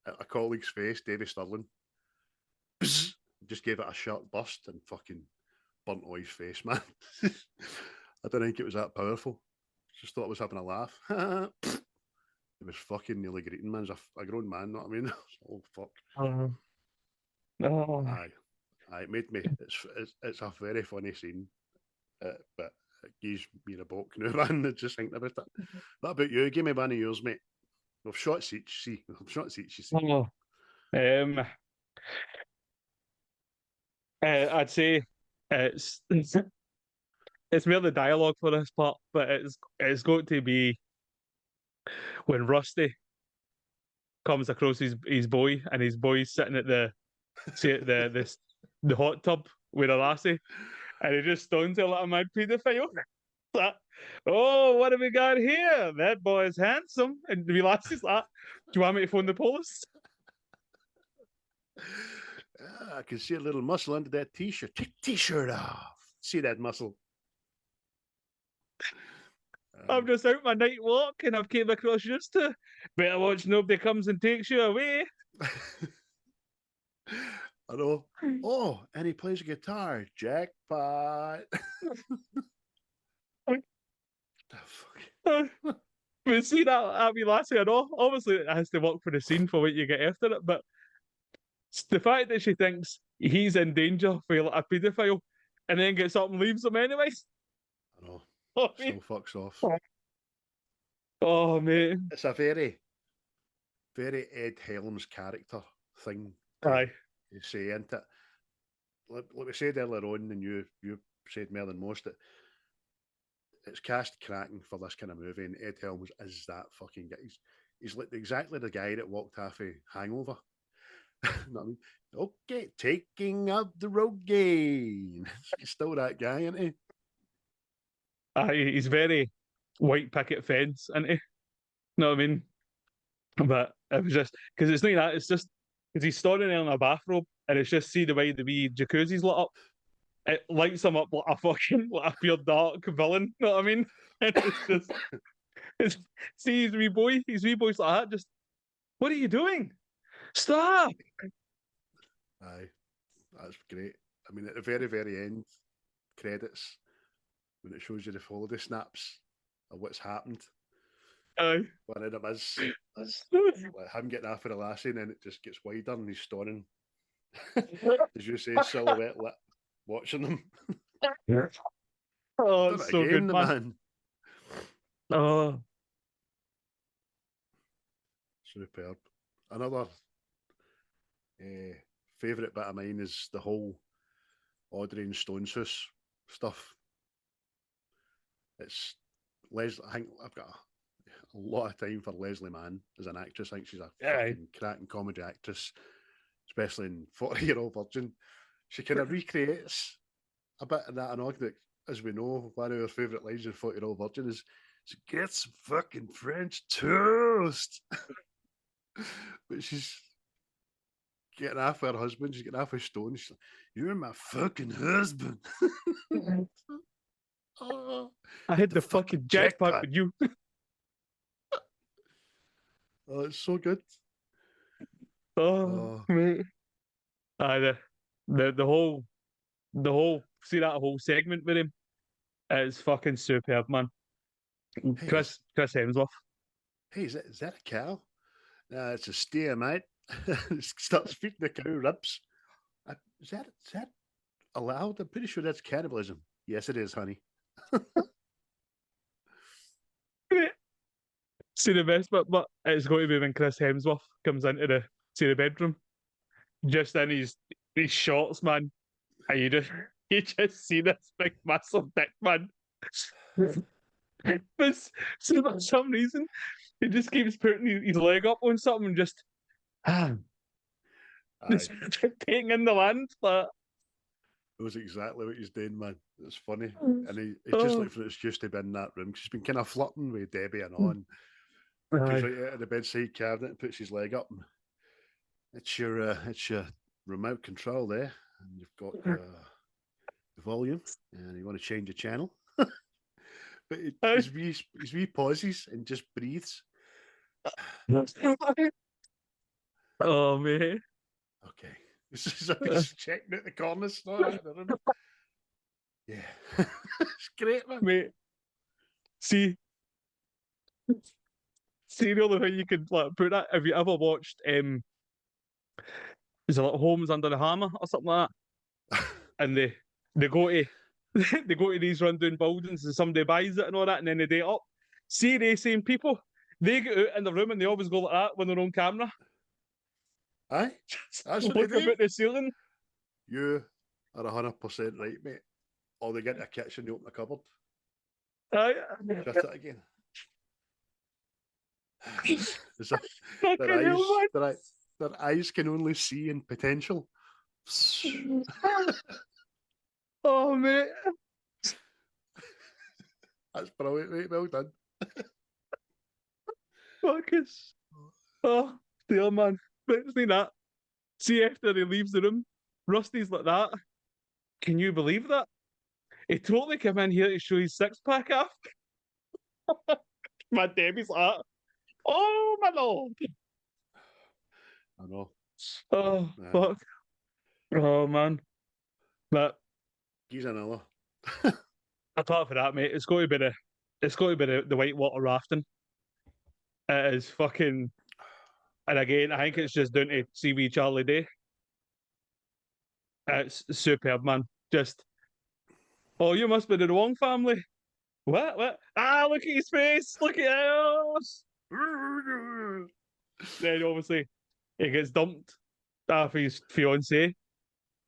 at a colleague's face, Davy Sterling. Bzz, just gave it a sharp burst and fucking burnt all his face, man. I don't think it was that powerful. Just thought I was having a laugh. It was fucking nearly greeting, man. As a grown man, know what I mean? Oh, fuck. Oh. Aye, it made me. It's a very funny scene, but it gives me a balk now, man. Just thinking about it. What about you? Give me one of yours, mate. We've shot seats, see. We've shot seats, you see. Oh. I'd say it's more the dialogue for this part, but it's going to be when Rusty comes across his boy and his boy's sitting at the hot tub with a lassie, and he just stones there like a mad paedophile. Like, oh, what have we got here? That boy is handsome. And the lassie's like, do you want me to phone the police? I can see a little muscle under that t-shirt. Take the t-shirt off. See that muscle? I'm just out my night walk and I've came across yours too. Better watch nobody comes and takes you away. I know. Oh, and he plays a guitar. Jackpot. We see that wee lassie, I know. Obviously, it has to work for the scene for what you get after it, but the fact that she thinks he's in danger for like a paedophile and then gets up and leaves him anyways. I know. Oh, Still fucks off. Oh, man. It's a very, very Ed Helms character thing. Aye. You say, isn't it? like we said earlier on, and you said more than most, that it's cast cracking for this kind of movie, and Ed Helms is that fucking guy. He's like exactly the guy that walked half a Hangover. You know what I mean? Okay, taking up the road again. He's still that guy, isn't he? He's very white picket fence, isn't he? Know what I mean? But it was just because it's not that. It's just because he's standing there in a bathrobe, and it's just see the way the wee jacuzzi's lit up. It lights him up like a fucking like a pure dark villain. You know what I mean? And it's just it's, see his wee boy's like that. Just what are you doing? Stop! Aye, that's great. I mean, at the very, very end, credits, when it shows you the holiday snaps of what's happened, Aye. one of them is like him getting after the lassie, and then it just gets wider and he's stoning. As you say, silhouette lit, watching them. Oh, Done it's it so again, good, the man. man. Oh, Superb. Another favourite bit of mine is the whole Audrey and Stone's house stuff. It's Leslie. I think I've got a lot of time for Leslie Mann as an actress. I think she's a Aye. fucking cracking comedy actress, especially in 40-Year-Old Virgin. She kind of recreates a bit of that anecdote. As we know, one of her favourite lines in 40-Year-Old Virgin is, "Get some fucking French toast." But she's getting off her husband. She's getting off her Stone. She's like, "You're my fucking husband." Oh, I hit hit the fucking jackpot with you. Oh, it's so good. Oh, Oh, mate. The whole see that whole segment with him is fucking superb, man. hey, Chris Hemsworth. hey, is that a cow? It's a steer, mate. Starts feeding the cow ribs. Is that allowed? I'm pretty sure that's cannibalism. Yes, it is, honey. See the best but it's going to be when Chris Hemsworth comes into the bedroom, just in his shorts, man. And you just see this big massive dick, man. But so for some reason, he just keeps putting his leg up on something and just Aye, taking in the land. But knows exactly what he's doing, man. It's funny. And he's just oh, looking for an excuse to be in that room because he's been kind of flirting with Debbie and on. Goes aye. right out of the bedside cabinet and puts his leg up. And it's your remote control there. And you've got the volume. And you want to change the channel. But Aye. his wee pauses and just breathes. Oh man. Okay. This is he's checking out the corners. Yeah. It's great, man. Mate. See the only way you could like put that, have you ever watched is it like Homes Under the Hammer or something like that? And they go to they go to these rundown buildings and somebody buys it and all that, and then they date up. See they same people, they get out in the room and they always go like that when they're on camera. Aye? That's what Look they do. about the ceiling. You are 100% right, mate. Or they get in the kitchen, they open the cupboard. Aye. Shut it again. As if Fucking hell, man. their eyes can only see in potential. Oh mate. That's brilliant, mate. Well done. Fuck us. Oh, dear man. But it's not that. See after he leaves the room, Rusty's like that. Can you believe that? He totally came in here to show his six pack off. My Debbie's like that. Oh my lord. I know. Oh Nah. fuck. Oh man. But He's another. apart from that, mate, it's got to be the whitewater rafting. It is fucking, and again, I think it's just down to CB Charlie Day. It's superb, man. Just, oh, you must be the wrong family. What? Ah, look at his face. Look at us. Then obviously he gets dumped after his fiance,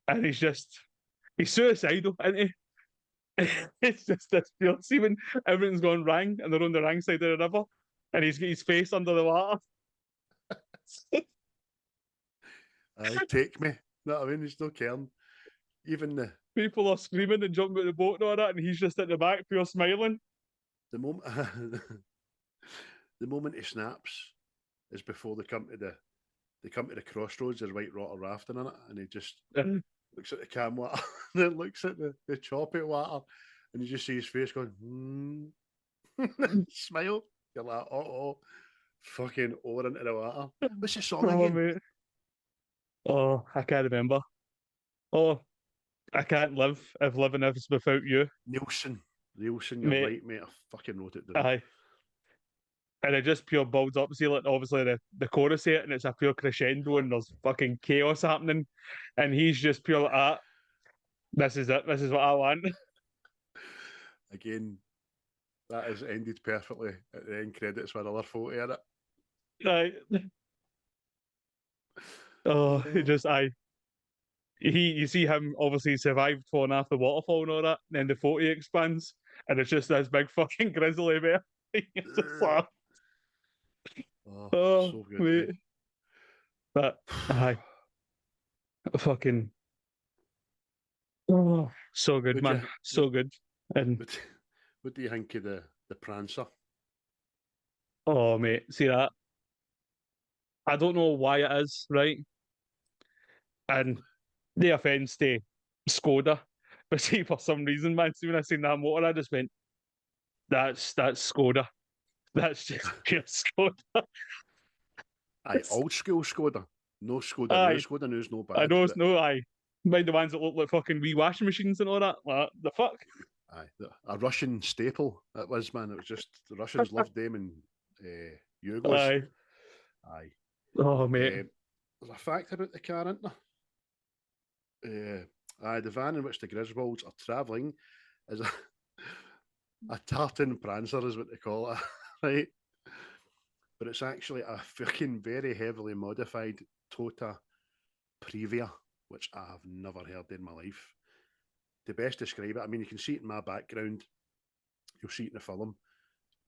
and he's just He's suicidal, isn't he? It's just this pure semen. Everything's gone wrong, and they're on the wrong side of the river, and he's got his face under the water. Take me. You know what I mean? He's no caring. Even People are screaming and jumping out the boat and all that, and he's just at the back, pure smiling. the moment the moment he snaps is before they come to the crossroads. There's white water rafting in it, and he just looks at the cam water and then looks at the choppy water, and you just see his face going, smile. You're like, fucking over into the water. What's the song again? Mate. Oh, I can't remember. Oh, I can't live if living is without you. Nielsen, you're Mate. right, mate. I fucking wrote it down. Aye. And it just pure builds up. See, like, obviously the chorus here, and it's a pure crescendo, and there's fucking chaos happening, and he's just pure like, this is it. This is what I want. Again, that has ended perfectly at the end credits with another photo in it. Right. Oh, you see him obviously survived falling off the waterfall and all that, and then the photo expands, and it's just this big fucking grizzly bear. It's just like, so good. Mate. But fucking so good, man. So good. And what do you think of the Prancer? Oh, mate, see that? I don't know why it is, right? And the offence to Skoda, but see, for some reason, man, see, when I seen that motor, I just went, that's Skoda. That's just pure Skoda. Aye, old school Skoda. No Skoda Aye. new. Skoda new's no bad. I know it's no, aye. Mind the ones that look like fucking wee washing machines and all that. Like, the fuck? Aye, a Russian staple it was, man. It was just the Russians loved them and Yugos. Aye. Aye. Oh, mate. There's a fact about the car, isn't there? The van in which the Griswolds are travelling is a tartan prancer, is what they call it, right? But it's actually a fucking very heavily modified Tota Previa, which I have never heard in my life. To best describe it, I mean, you can see it in my background. You'll see it in the film.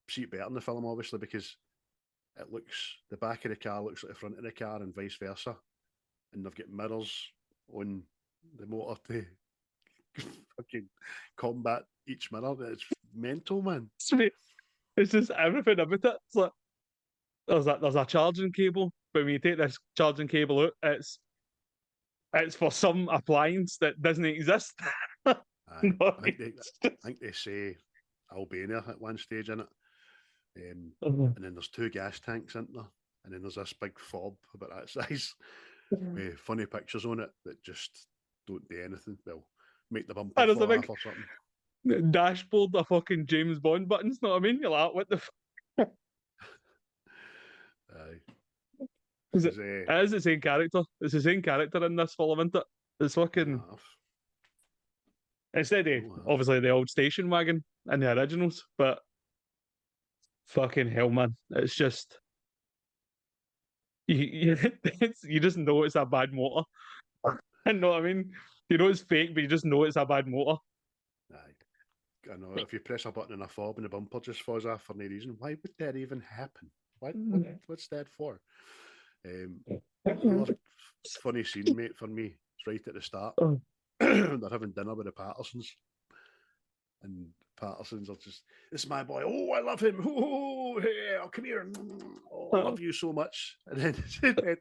See it better in the film, obviously, because the back of the car looks like the front of the car and vice versa. And they've got mirrors on the motor to fucking combat each mirror. It's mental, man. It's just everything about it. It's like, there's a charging cable, but when you take this charging cable out, it's for some appliance that doesn't exist. I think they say Albania at one stage in it. And then there's 2 gas tanks in there, and then there's this big fob about that size with funny pictures on it that just don't do anything. Well, make the bumper fall off or something. Dashboard of fucking James Bond buttons, know what I mean? You're like, what the fuck? Aye. It is the same character. It's the same character in this film, isn't it? It's fucking... Instead of, obviously, the old station wagon in the originals, but fucking hell, man. It's just... You just know it's a bad motor. You know what I mean? You know it's fake, but you just know it's a bad motor. Aye. I know, if you press a button in a fob and the bumper just falls off for no reason, why would that even happen? What's that for? Another funny scene, mate, for me. It's right at the start. They're having dinner with the Pattersons. And Pattersons are just, this is my boy. Oh, I love him. Oh, hey, come here. Oh, I love you so much. And then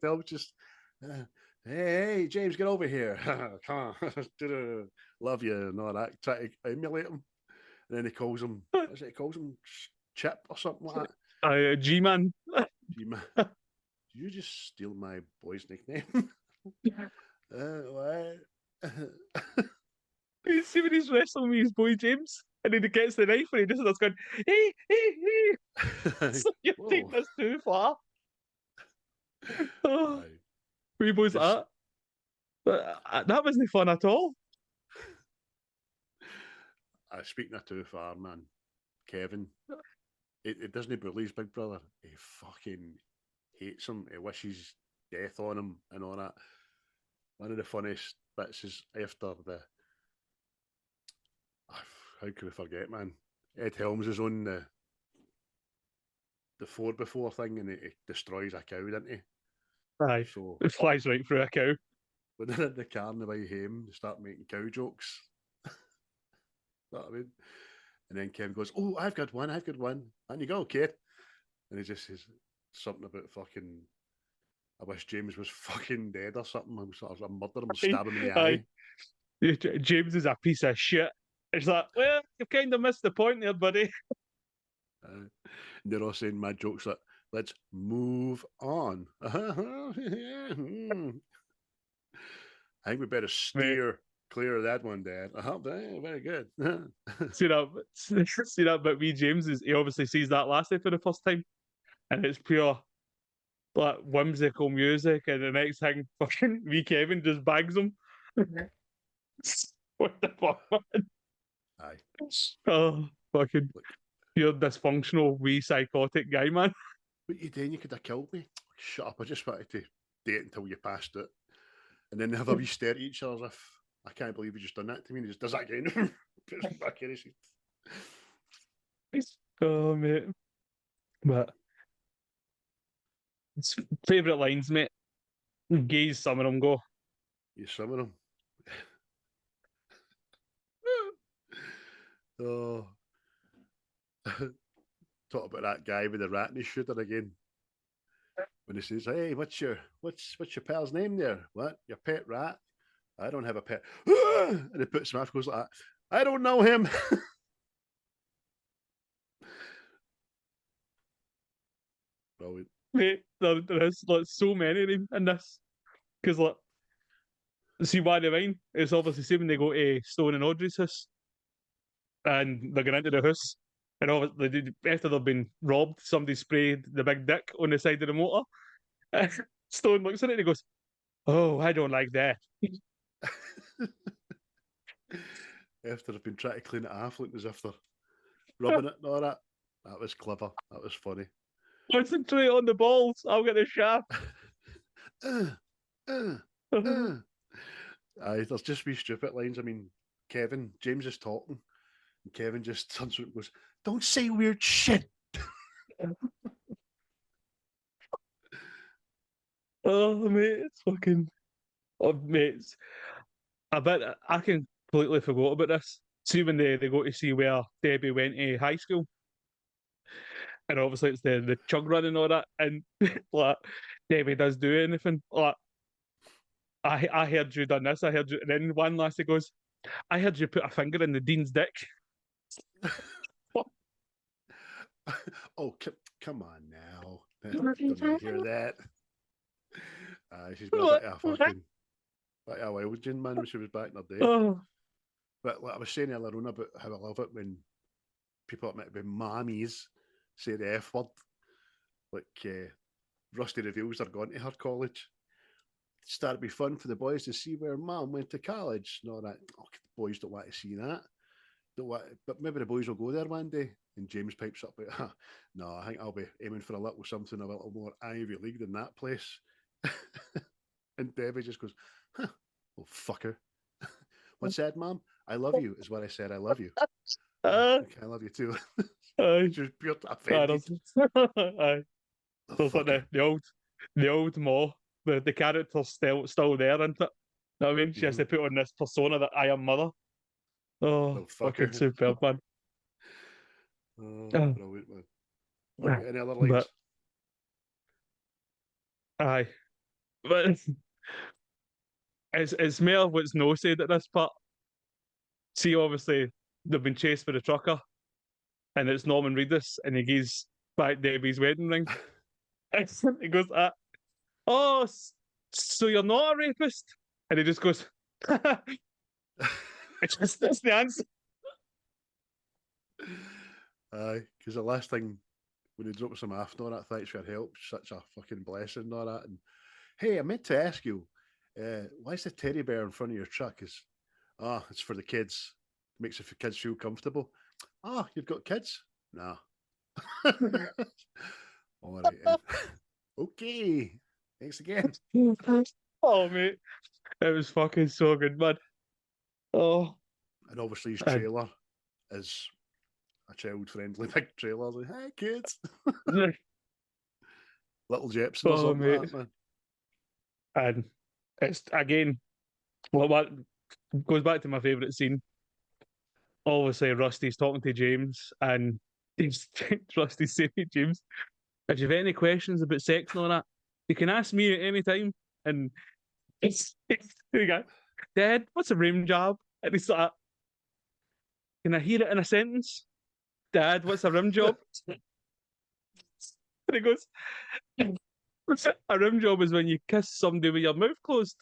they'll just, hey, James, get over here. Come on. Love you and all that. Try to emulate him. And then he calls him, he calls him Chip or something like that. G-Man. G-Man. Did you just steal my boy's nickname? What? You see when he's wrestling with his boy James, and then he gets the knife and he just starts going, hey. So you take this too far. Wee boy's like that. That wasn't fun at all. Speaking of too far, man, Kevin, it doesn't bully his big brother. He fucking hates him. He wishes death on him and all that. One of the funniest bits is after how could we forget, man? Ed Helms is on the 4x4 thing, and he destroys a cow, doesn't he? Aye. So It flies right through a cow. when they're in the car on the way home, they start making cow jokes. Know what I mean? And then Kevin goes, "Oh, I've got one. And you go, kid." And he just says something about fucking, I wish James was fucking dead or something. I'm sort of murder him, stab him in the eye. James is a piece of shit. It's like, well, you've kind of missed the point there, buddy. And they're all saying mad jokes like, "Let's move on." I think we better steer clear of that one, Dad. Very good. see that bit wee James is, he obviously sees that lassie for the first time, and it's pure like whimsical music, and the next thing fucking wee Kevin just bags him. What the fuck, man? Aye. Oh, fucking Look, pure dysfunctional wee psychotic guy, man. what you doing? You could have killed me. Shut up. I just wanted to date until you passed it. And then they have a wee stare at each other as if, I can't believe you just done that to me. And he just does that again. Puts me back in his seat. Oh, mate. But it's favourite lines, mate. Gaze some of them go. You some of them. Oh. Talk about that guy with the rat in his shooter again. When he says, "Hey, what's your pal's name there? What? Your pet rat? I don't have a pet." And he puts him off, goes like that. "I don't know him." Brilliant. Mate, there is like so many of them in this. Because like, see why they mine? It's obviously see when they go to Stone and Audrey's house, and they're going into the house, and obviously after they've been robbed, somebody sprayed the big dick on the side of the motor. Stone looks at it and he goes, "Oh, I don't like that." After they've been trying to clean it off, looking as if they're rubbing it and all that. That was clever. That was funny. Concentrate on the balls. I'll get the shaft. Aye, there's just wee stupid lines. I mean, James is talking, and Kevin just turns around and goes, "Don't say weird shit." Oh, mate, it's fucking. Oh, mate, I completely forgot about this. See when they go to see where Debbie went to high school, and obviously it's the chug run and all that, and like Debbie does do anything. Like I heard you done this. I heard you, and then one lassie goes, "I heard you put a finger in the dean's dick." Oh, come on now. Don't need to hear that. She's been a bit of a fucking wild gin, man, when she was back in her day. Oh. But like I was saying earlier on about how I love it when people that might be mammies say the F word. Like Rusty reveals they're going to her college. It started to be fun for the boys to see where mum went to college and all that. Oh, the boys don't want to see that. But maybe the boys will go there one day. And James pipes up, "No, I think I'll be aiming for a little something a little more Ivy League than that place." And Debbie just goes, "Huh, well, fucker." "What's that, Mom? I love you," is what I said. "I love you." Okay, I love you too. Just pure offended. Aye. There's like the old Mo, the character's still there, isn't it? You know what I mean? She has to put on this persona that I am mother. Oh, fucking superb, man. Oh, brilliant, man. Any other lines? Aye. But it's more what's no said at this part. See, obviously, they've been chased by the trucker, and it's Norman Reedus, and he gives back Debbie's wedding ring. He goes, "Oh, so you're not a rapist?" And he just goes, that's the answer. Aye, because the last thing when he drops him off and all that, "Thanks for your help, such a fucking blessing," and all that. And hey, I meant to ask you, why is the teddy bear in front of your truck? It's for the kids. Makes the kids feel comfortable. "Oh, you've got kids?" "No." All right. Okay. Thanks again. Oh, mate. It was fucking so good, man. Oh. And obviously his trailer as a child-friendly big trailer. I was like, hey, kids. Little Jepson or something mate. like that, man. And it's, again, what goes back to my favourite scene. Obviously, Rusty's talking to James, and Rusty's saying to James, if you've any questions about sex and all that, you can ask me at any time. And it's the guy, Dad, what's a rim job? And he's like, can I hear it in a sentence? Dad, what's a rim job? And he goes, a rim job is when you kiss somebody with your mouth closed.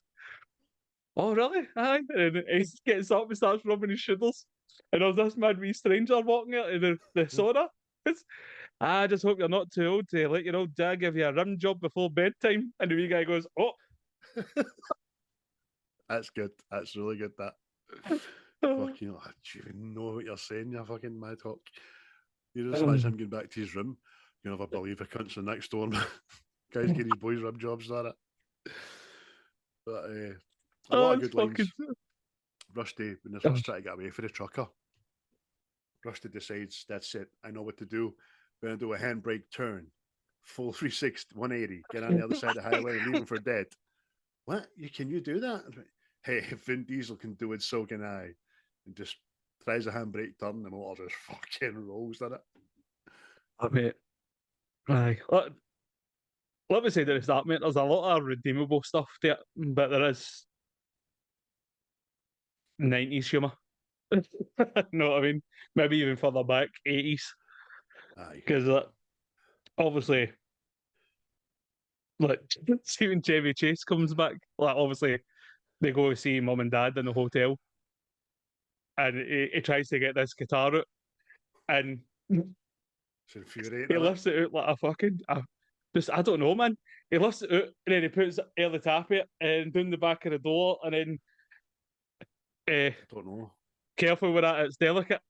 Oh, really? Aye. And he gets up and starts rubbing his shoulders. And there's this mad wee stranger walking out of the sauna. I just hope you're not too old to let your old dad give you a rim job before bedtime. And the wee guy goes, oh. That's good. That's really good, that. Fucking, do you even know what you're saying, you fucking mad hawk? You just imagine him going back to his room. You never believe a cunt's the next door, man. Guy's getting his boys rim jobs, that it. But a lot of good lines. Rusty, when they're first trying to get away for the trucker, Rusty decides, that's it, I know what to do. We're going to do a handbrake turn, full 360, 180, get on the other side of the highway and leave him for dead. What? Can you do that? Hey, if Vin Diesel can do it, so can I. And just tries a handbrake turn, and the motor just fucking rolls, doesn't it? Oh, mate. Aye. Let me say there is that, mate. There's a lot of redeemable stuff to it, but there is 90s humour. Know what I mean? Maybe even further back, 80s. Because obviously, like, see when Chevy Chase comes back, like, obviously, they go see mum and dad in the hotel, and he tries to get this guitar out, and he lifts it out like a fucking, I don't know, man. He lifts it out, and then he puts early tappy and down the back of the door, and then I don't know. Careful with that, it's delicate.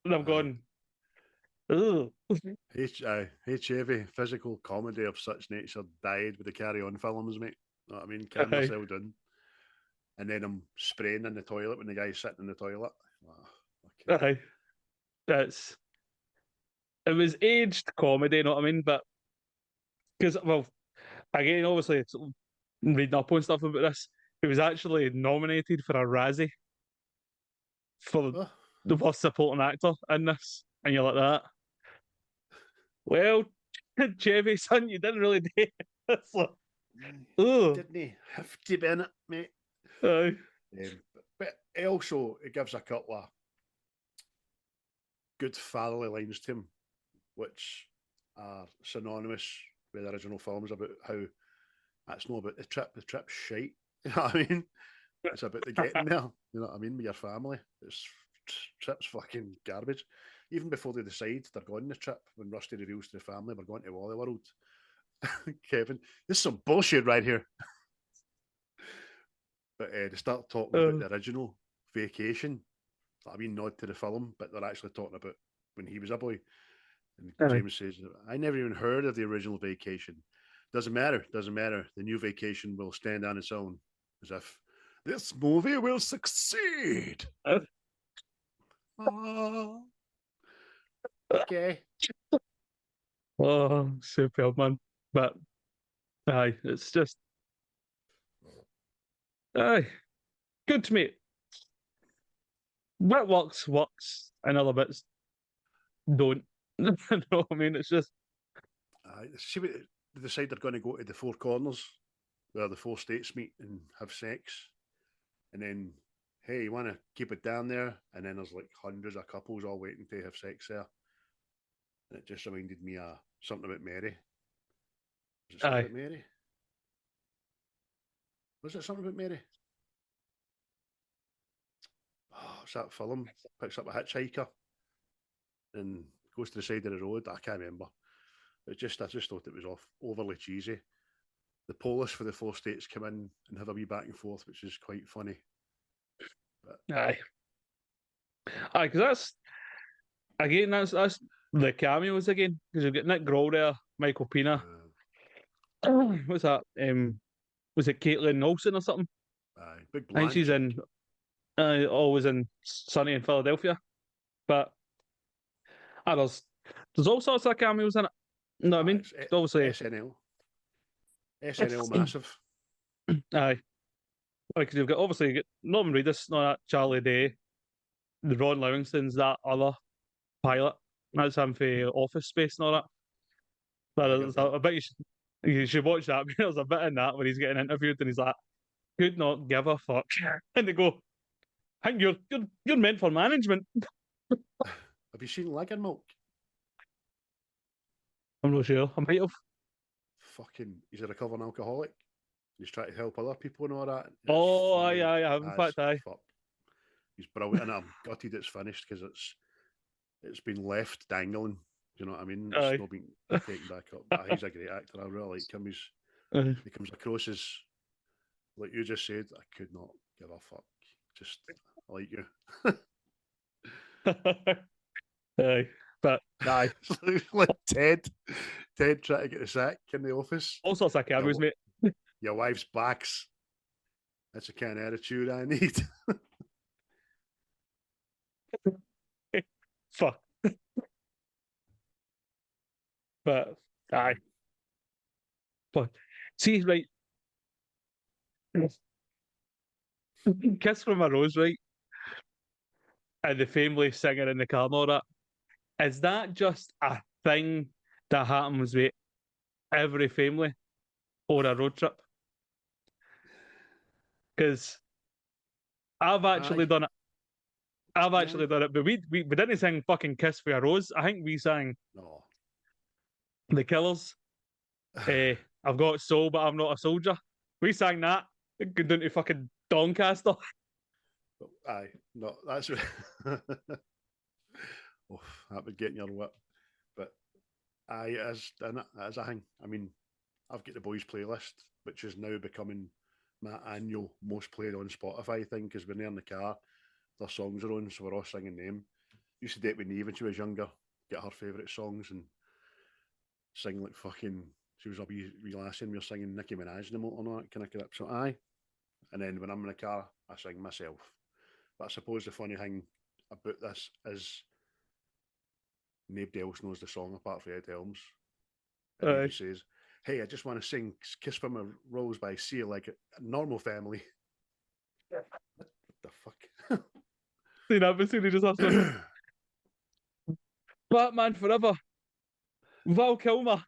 And I'm going, ugh. Hey, Chevy, physical comedy of such nature died with the Carry On films, mate. You know what I mean? Calm yourself down. And then I'm spraying in the toilet when the guy's sitting in the toilet. Oh, okay. It was aged comedy, you know what I mean? But because, well, again, obviously, it's reading up on stuff about this, it was actually nominated for a Razzie for the worst supporting actor in this, and you're like that. Well, Chevy, son, you didn't really do it. It's like, didn't he have to be in it, mate? But it gives a couple of good fatherly lines to him, which are synonymous with the original films about how that's not about the trip's shite. You know what I mean? It's about the getting there. You know what I mean? With your family. Trip's fucking garbage. Even before they decide they're going on the trip, when Rusty reveals to the family we're going to Wally World. Kevin, this is some bullshit right here. But they start talking about the original Vacation. I mean, nod to the film, but they're actually talking about when he was a boy. And James says, I never even heard of the original Vacation. Doesn't matter. The new Vacation will stand on its own, as if this movie will succeed. Okay. Oh, superb, man. But aye, it's just good to me. What works, and other bits don't. You know what I mean? It's just see what they decide they're going to go to the Four Corners where the four states meet and have sex, and then hey, you want to keep it down there, and then there's like hundreds of couples all waiting to have sex there. And it just reminded me of something about Mary. Was it something about Mary? Was it something about Mary? Oh, it's that film. Picks up a hitchhiker and goes to the side of the road. I can't remember. I just thought it was overly cheesy. The Polish for the four states come in and have a wee back and forth, which is quite funny. But, aye, because that's the cameos again. Because you've got Nick Grohl there, Michael Pena. What's that? Was it Caitlin Olsen or something? Big I think she's in. Always in Sunny in Philadelphia. But there's all sorts of cameos in it. You know what I mean? It's Obviously, SNL massive. aye. Because you've got obviously you get Norman Reedus, not that Charlie Day, the Ron Livingston's that other pilot. That's him for Office Space and all that. But I bet you should watch that. There's a bit in that when he's getting interviewed and he's like, "Could not give a fuck," and they go, "I think you're meant for management." Have you seen Leg and Milk? I'm not sure. I might have. Fucking, he's a recovering alcoholic. He's trying to help other people and all that. Oh, aye. In fact, aye. Fuck. He's brilliant, and I'm gutted it's finished because it's been left dangling. Do you know what I mean? It's not been taken back up. But he's a great actor. I really like him. He comes across as, like you just said, I could not give a fuck. Just I like you. Aye, but aye. Like Ted trying to get the sack in the office. All sorts of cameos, mate. Your wife's backs. That's the kind of attitude I need. Fuck. But aye. But see, right. Kiss from a Rose, right? And the family singing in the car and all that. Is that just a thing that happens with every family or a road trip? Because I've actually done it. I've actually done it, but we didn't sing fucking Kiss for a Rose. I think we sang The Killers. I've got soul, but I'm not a soldier. We sang that. Going down to fucking Doncaster. Aye, no, that's oh, that would get in your whip. But aye, it is a thing. I mean, I've got the boys' playlist, which is now becoming my annual most played on Spotify thing because when they're in the car, their songs are on, so we're all singing them. Used to do it with Neve when she was younger, get her favourite songs and sing like fucking. She was a wee lassie and we were singing Nicki Minaj in the motor and all that kind of crap. So aye. And then when I'm in the car, I sing myself. But I suppose the funny thing about this is nobody else knows the song apart from Ed Helms. And he says, "Hey, I just want to sing Kiss from a Rose by Sia like a normal family." What the fuck? See that, but he just has to. Batman Forever. Val Kilmer.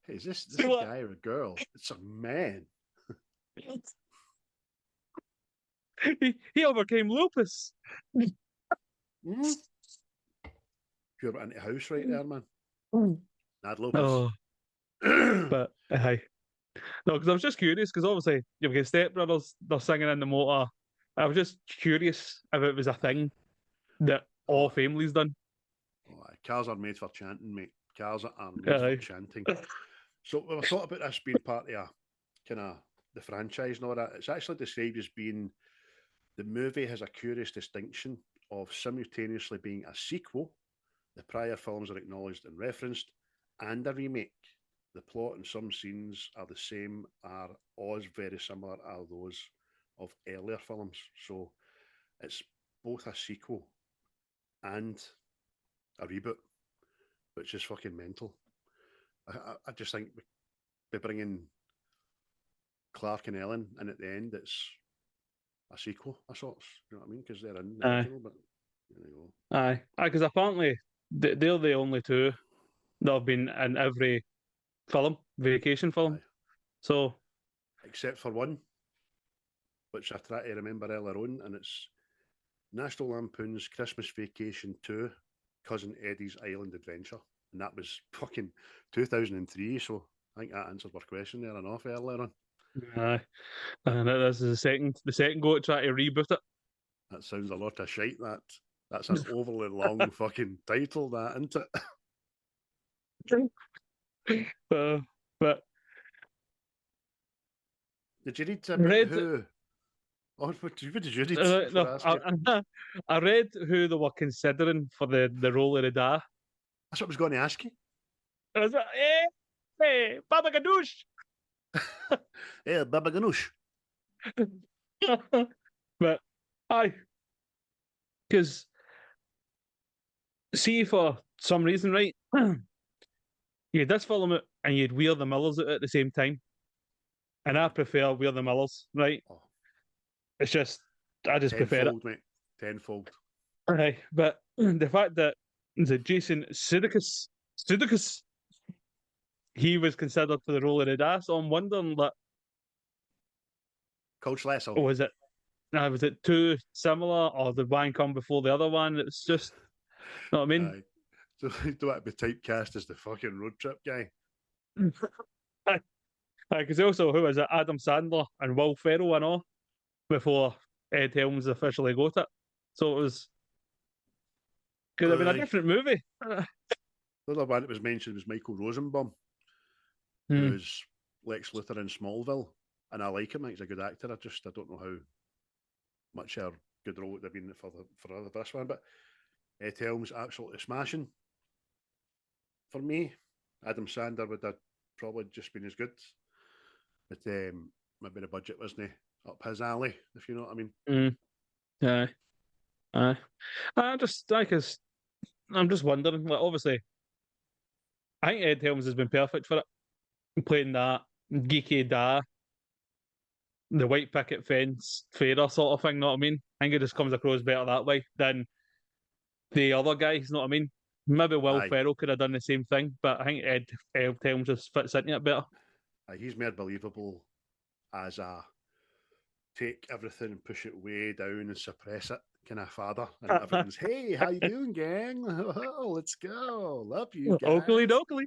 Hey, is this a guy or a girl? It's a man. He overcame lupus. Pure into house right there, man. Nad lupus. Oh. But hey, no, because I was just curious because obviously you've got stepbrothers, they're singing in the motor. I was just curious if it was a thing that all families done. Oh, cars are made for chanting, mate. Cars are made for chanting. So we were thought about this being part of a kind of the franchise and all that. It's actually described as being the movie has a curious distinction of simultaneously being a sequel, the prior films are acknowledged and referenced, and a remake. The plot and some scenes are the same, are always very similar are those of earlier films. So it's both a sequel and a reboot, which is fucking mental. I just think by bringing Clark and Ellen in at the end, it's a sequel of sorts. You know what I mean? Because they're in the original, but there you go. Aye, because apparently they're the only two that have been in every vacation film. Aye. So, except for one, which I try to remember earlier on, and it's National Lampoon's Christmas Vacation 2, Cousin Eddie's Island Adventure. And that was fucking 2003, so I think that answers our question there enough earlier on. Aye. And this is the second go to try to reboot it. That sounds a lot of shite, that's an overly long fucking title, that, isn't it? But did you read about who? Oh, what did you read? No, I read who they were considering for the role of the Da. That's what I was going to ask you. I was like, hey, Baba Ganoush. Hey, Baba Ganoush. But aye, Because, see, for some reason, right, you had this film out and you'd We're the Millers out at the same time. And I prefer We're the Millers, right? Oh, It's just, I just prefer it. tenfold, mate. Tenfold. Aye, but the fact that Jason Sudeikis, he was considered for the role of the dad, so I'm wondering that Coach Lessel. was it too similar, or did one come before the other one? It's just, you know what I mean? Aye. So you don't want to be typecast as the fucking road trip guy. Because also, who was it? Adam Sandler and Will Ferrell and all before Ed Helms officially got it. So it could have been a Aye. different movie. The other one that was mentioned was Michael Rosenbaum, Hmm. who's Lex Luthor in Smallville, and I like him. I think he's a good actor. I don't know how much a good role it would have been for this one, but Ed Helms absolutely smashing. For me, Adam Sandler would have probably just been as good, but maybe the budget wasn't up his alley, if you know what I mean. Aye. I'm just wondering. Like, obviously, I think Ed Helms has been perfect for it, playing that geeky da, the white picket fence fairer sort of thing. Know what I mean? I think it just comes across better that way than the other guys. Know what I mean? Maybe Will Aye. Ferrell could have done the same thing, but I think Ed Helms just fits into it better. He's more believable as a take everything and push it way down and suppress it kind of father, and everything's hey, how you doing, gang? Oh, let's go, love you guys. Oakley dokley.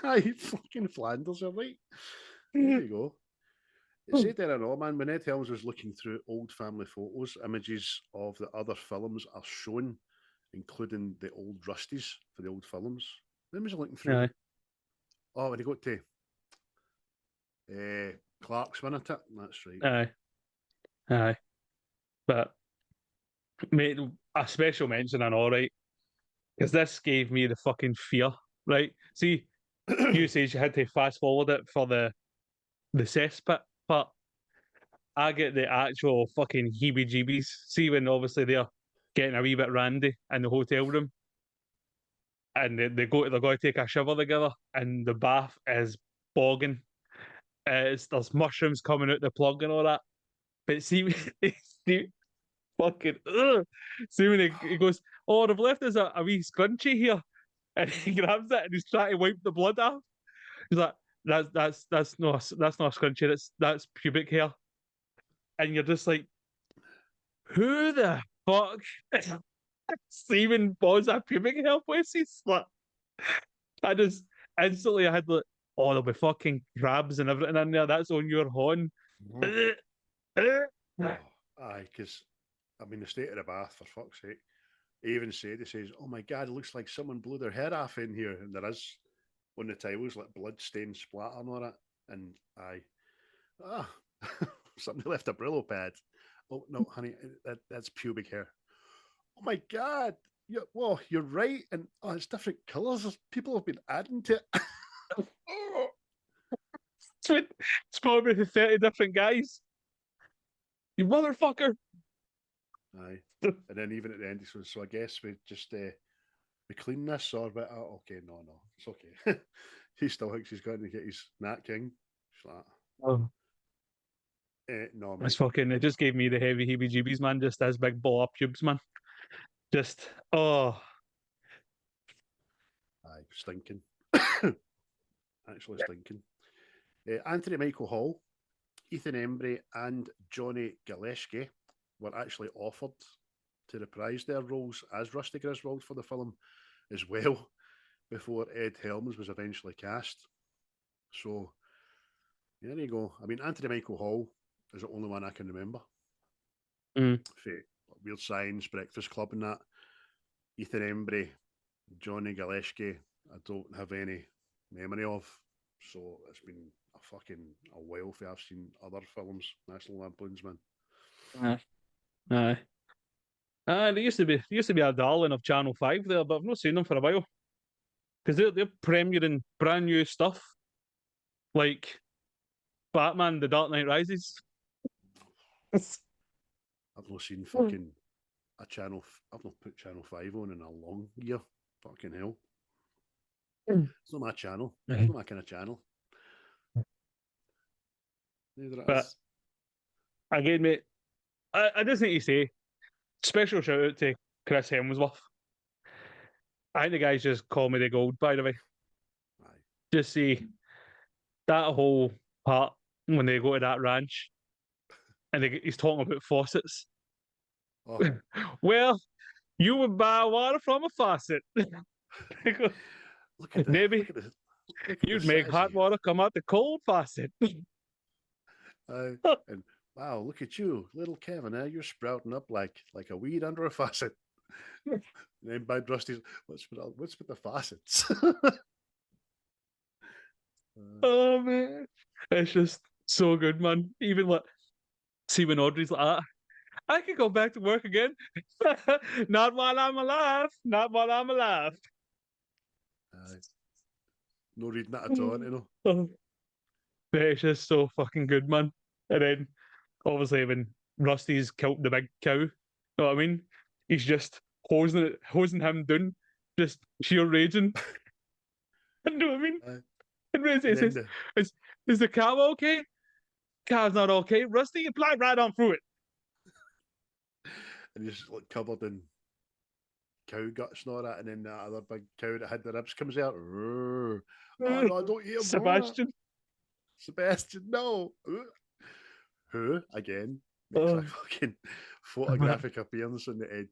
Aye, fucking Flanders, you're right. There you go. It said there and all, man, when Ed Helms was looking through old family photos, images of the other films are shown, including the old Rusties for the old films. When was he looking through? Aye. Oh, when he got to Clark's, wasn't it? That's right. Aye. But, mate, a special mention and all right, because this gave me the fucking fear, right? See, you says you had to fast forward it for the cesspit, but I get the actual fucking heebie-jeebies. See, when obviously they're getting a wee bit randy in the hotel room, and they're going to take a shower together, and the bath is bogging. There's mushrooms coming out the plug and all that. But see, fucking see when he goes, oh, they've left us a wee scrunchie here, and he grabs it and he's trying to wipe the blood off. He's like, that's not a scrunchie, that's pubic hair, and you're just like, who the fuck Steven Ball's a pubic hair places? Like, I just instantly I had like, oh, there'll be fucking crabs and everything in there. That's on your horn. Oh, aye, because I mean, the state of the bath, for fuck's sake. He even said, he says, oh my God, it looks like someone blew their head off in here. And there is on the tiles, like blood stained splatter on it. And somebody left a Brillo pad. Oh, no, honey, that's pubic hair. Oh my God. Whoa, you're right. And it's different colours. People have been adding to it. It's probably 30 different guys. You motherfucker. Aye. And then even at the end, he says, so I guess we just we clean this or but okay, no, it's okay. He still thinks he's going to get his Nat King. She's like, Oh. No, It's fucking, it just gave me the heavy heebie jeebies, man. Just as big ball up pubes, man. Just aye, stinking. Actually stinking. Anthony Michael Hall, Ethan Embry, and Johnny Gillespie were actually offered to reprise their roles as Rusty Griswold for the film as well before Ed Helms was eventually cast. So there you go. I mean, Anthony Michael Hall is the only one I can remember. For Weird Science, Breakfast Club and that. Ethan Embry, Johnny Gillespie, I don't have any memory of. So it's been a while for I've seen other films, National Lampoon's, man. Aye. There used to be a darling of Channel 5 there, but I've not seen them for a while. Because they're premiering brand new stuff. Like Batman, The Dark Knight Rises. I've not seen fucking a channel. I've not put Channel 5 on in a long year. Fucking hell. It's not my channel. It's not my kind of channel. Neither it But is. again, mate, I just need to say, special shout out to Chris Hemsworth. I think the guy's just comedy gold, by the way. Aye. Just see that whole part when they go to that ranch and he's talking about faucets. Oh, Well, you would buy water from a faucet. look at the Maybe look at the look at you'd the make size hot of you. water come out the cold faucet. And wow, look at you, little Kevin. You're sprouting up like a weed under a faucet. And then Bad Rusty's, what's with the faucets? Oh man, it's just so good, man. Even like, see when Audrey's like, I could go back to work again. Not while I'm alive. Not while I'm alive. No reading that at all, you know. Oh, but it's just so fucking good, man. And then obviously when Rusty's killed the big cow, you know what I mean? He's just hosing him down, just sheer raging. You know what I mean? And Rusty And then says, is the cow okay? Cow's not okay. Rusty, you fly right on through it. and he's like covered in cow guts and all that, and then that other big cow that had the ribs comes out. Oh no, don't eat him. Sebastian. Sebastian, no. Who again makes a fucking photographic appearance in the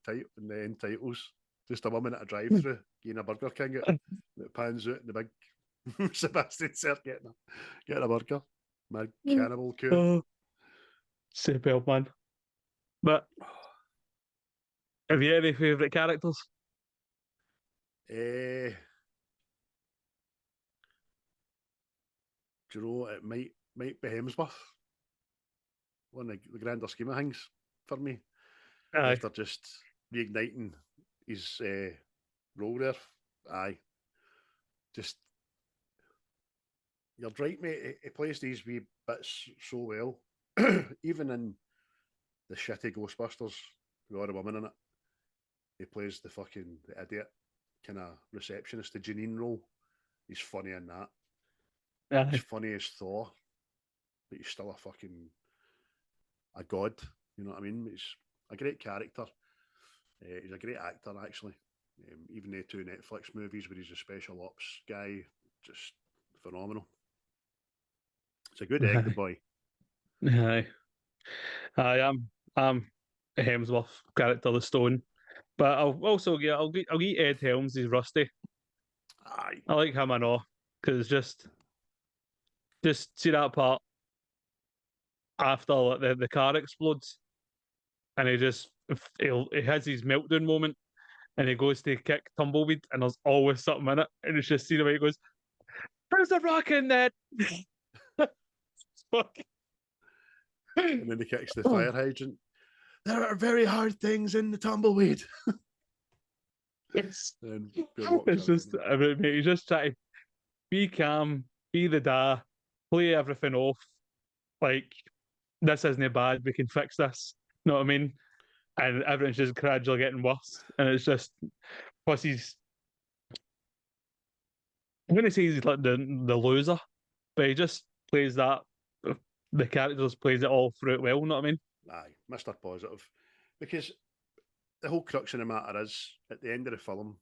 end titles. Just a woman at a drive-through getting a Burger King that pans out and the big Sebastian Cert getting a burger. Mad cannibal coup. Oh, superb, man. But have you any favourite characters? Do you know, it might be Hemsworth. One of the grander scheme of things for me. Aye. After just reigniting his role there. Aye. Just, you're right, mate. He plays these wee bits so well. Even in the shitty Ghostbusters, with all the women in it, he plays the idiot kind of receptionist, the Janine role. He's funny in that. Aye. He's funny as Thor, but he's still a god. You know what I mean? He's a great character. He's a great actor, actually. Even the 2 Netflix movies where he's a special ops guy, just phenomenal. It's a good egg, the boy. Aye. I'm a Hemsworth character, the Stone. But I'll also I'll get Ed Helms as Rusty. Aye. I like him and all because just see that part after like, the car explodes, and he has his meltdown moment, and he goes to kick Tumbleweed, and there's always something in it, and it's just see the way he goes, "There's a rock in that." Fuck. And then he kicks the fire hydrant. There are very hard things in the tumbleweed. It's It's just, I mean, mate, he's just trying to be calm, be the da, play everything off. Like, this isn't bad, we can fix this. You know what I mean? And everything's just gradually getting worse. And it's just, plus I'm going to say he's like the loser, but he just plays that, the characters plays it all through it well, you know what I mean? Aye, Mr. Positive. Because the whole crux of the matter is, at the end of the film,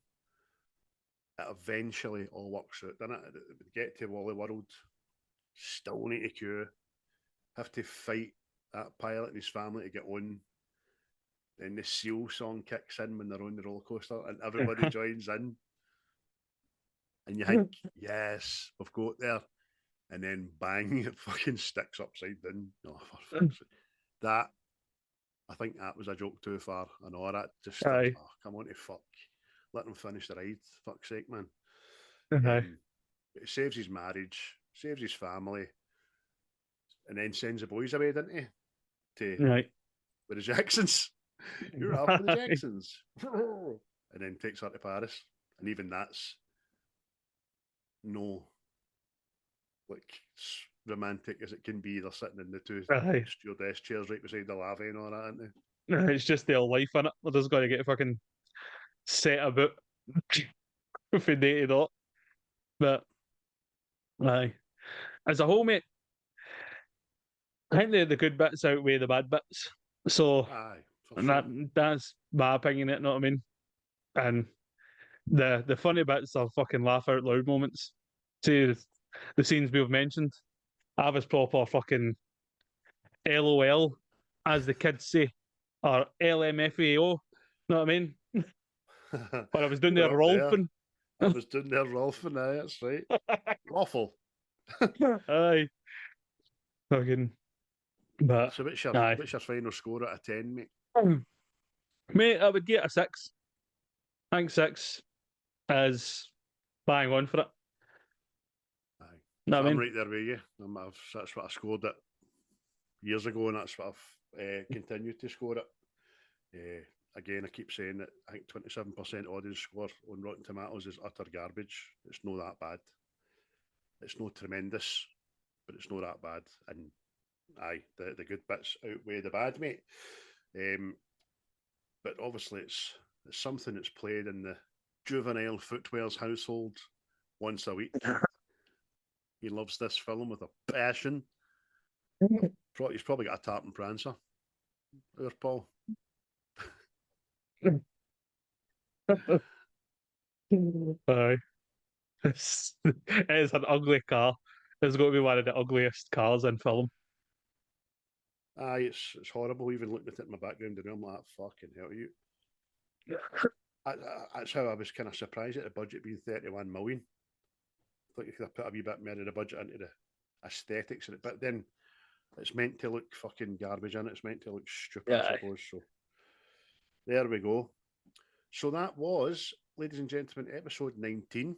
it eventually all works out, doesn't it? It get to Wally World, still need to queue, have to fight that pilot and his family to get on. Then the Seal song kicks in when they're on the roller coaster and everybody joins in. And you think, yes, we've got there. And then bang, it fucking sticks upside down. Oh, for fuck's sake. That, I think that was a joke too far. And all that just, come on to fuck. Let them finish the ride. Fuck's sake, man. It saves his marriage, saves his family, and then sends the boys away, didn't he? With the Jacksons. You're off with the Jacksons. And then takes her to Paris. And even that's no, like, romantic as it can be. They're sitting in the 2 stewardess chairs right beside the lava and all that, aren't they? It's just their life in it. They're just going to get fucking set about from day to dot. But aye, as a whole, mate, I think the good bits outweigh the bad bits. So Aye, for and sure. that's my opinion. You know what I mean? And the funny bits are fucking laugh out loud moments. To the scenes we've mentioned, I was proper fucking LOL, as the kids say, or LMFAO. Know what I mean? When I was doing You were there up there. rolfing. I was doing there, Rolfing. Aye, that's right. Awful. Aye, fucking. But So aye, what's your final score out of 10, mate? mate, I would get a 6. I think 6 is bang on for it. Aye. Know So what I I'm mean? right there with you. That's what I scored it years ago, and that's what I've continued to score it. Again, I keep saying that I think 27% audience score on Rotten Tomatoes is utter garbage. It's not that bad. It's not tremendous, but it's not that bad. And aye, the good bits outweigh the bad, mate. But obviously, it's something that's played in the juvenile footwear's household once a week. He loves this film with a passion. He's probably got a tap and prancer. There, Paul. Aye. It's an ugly car. It's got to be one of the ugliest cars in film. Aye, it's horrible. Even looking at it in my background, and I'm like, fucking hell, you. That's how I was kind of surprised at the budget being 31 million. I thought you could have put a wee bit more of the budget into the aesthetics of it, but then it's meant to look fucking garbage in it. It's meant to look stupid, I Aye. suppose. So there we go. So that was, ladies and gentlemen, episode 19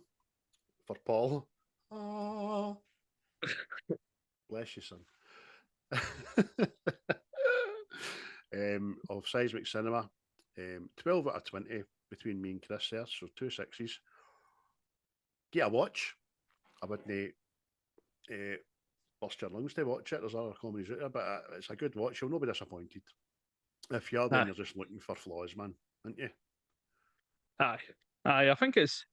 for Paul. Oh, bless you, son. Of Seismic Cinema. 12 out of 20 between me and Chris there, so 2 sixes. Get a watch. I wouldn't bust your lungs to watch it. There's other comedies out there, but it's a good watch. You'll not be disappointed. If you are, then Aye. you're just looking for flaws, man, aren't you? Aye. Aye. I think it's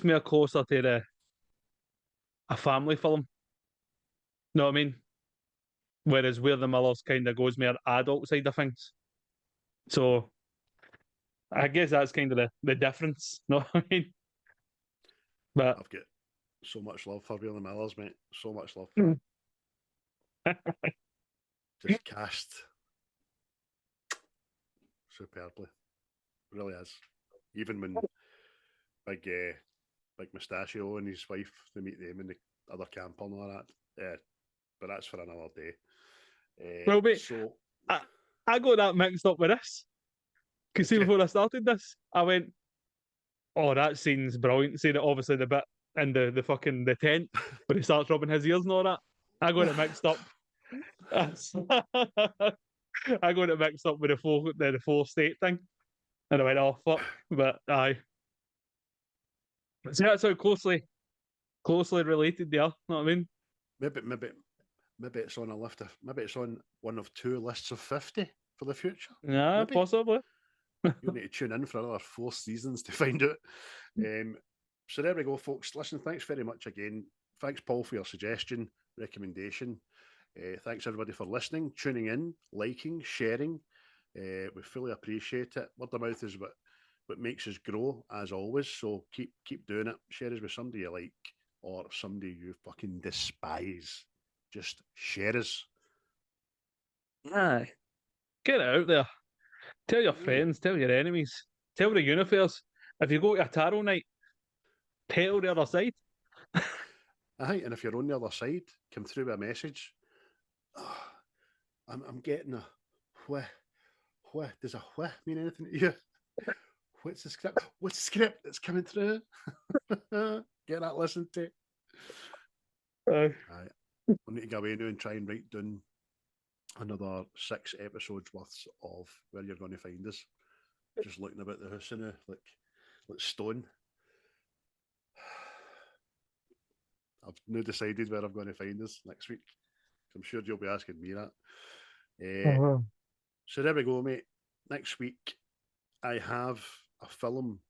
more closer to a family film. Know what I mean? Whereas Where the Millers kind of goes more adult side of things. So I guess that's kind of the difference. Know what I mean? But I've got so much love for Wheeler Millers, mate. So much love for it. Just cast superbly. Really is. Even when big Mustachio and his wife, they meet them in the other camp and all that. But that's for another day. well, mate, So I got that mixed up with this. Because see, before I started this, I went, "Oh, that scene's brilliant." Seeing it, obviously, the bit in the fucking the tent where he starts rubbing his ears and all that. I got it mixed up. I got it mixed up with the full state thing, and I went, "Oh fuck!" But aye, see, that's how closely related they are. Know what I mean? maybe it's on a list of maybe it's on one of 2 lists of 50 for the future. Yeah, Maybe. possibly. You'll need to tune in for another 4 seasons to find out. So there we go, folks. Listen, thanks very much again. Thanks, Paul, for your suggestion, recommendation. Thanks, everybody, for listening, tuning in, liking, sharing. We fully appreciate it. Word of mouth is what makes us grow, as always. So keep doing it. Share us with somebody you like or somebody you fucking despise. Just share us. Aye, get it out there. Tell your friends, tell your enemies, tell the universe. If you go to a tarot night, tell the other side. Aye, and if you're on the other side, come through with a message. Oh, I'm getting a wh. Does a wh mean anything to you? What's the script? What's the script that's coming through? Get that listened to. Aye. We need to go away now and try and write down another 6 episodes worth of where you're going to find us. Just looking about the house now, like stone. I've now decided where I'm going to find us next week. I'm sure you'll be asking me that. So there we go, mate. Next week, I have a film.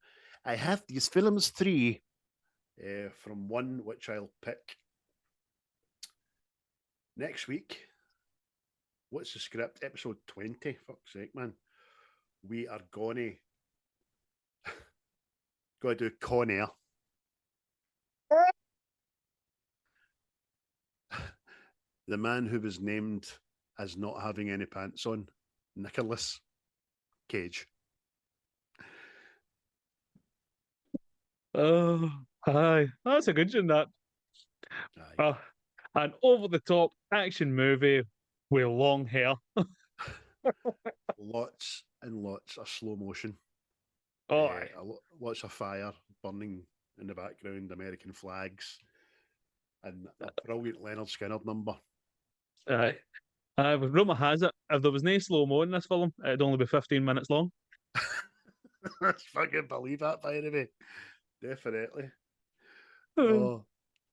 I have these films 3 from one which I'll pick. Next week, what's the script? Episode 20. Fuck's sake, man. We are gonna do Con Air. The man who was named as not having any pants on, Nicolas Cage. Oh, hi. That's a good one, that. Aye. An over-the-top action movie with long hair. Lots and lots of slow motion. Oh, aye. Lots of fire burning in the background, American flags, and a brilliant Leonard Skinner number. Aye. Rumour has it, if there was no slow-mo in this film, it'd only be 15 minutes long. I fucking believe that, by the way. Definitely. Oh, Oh,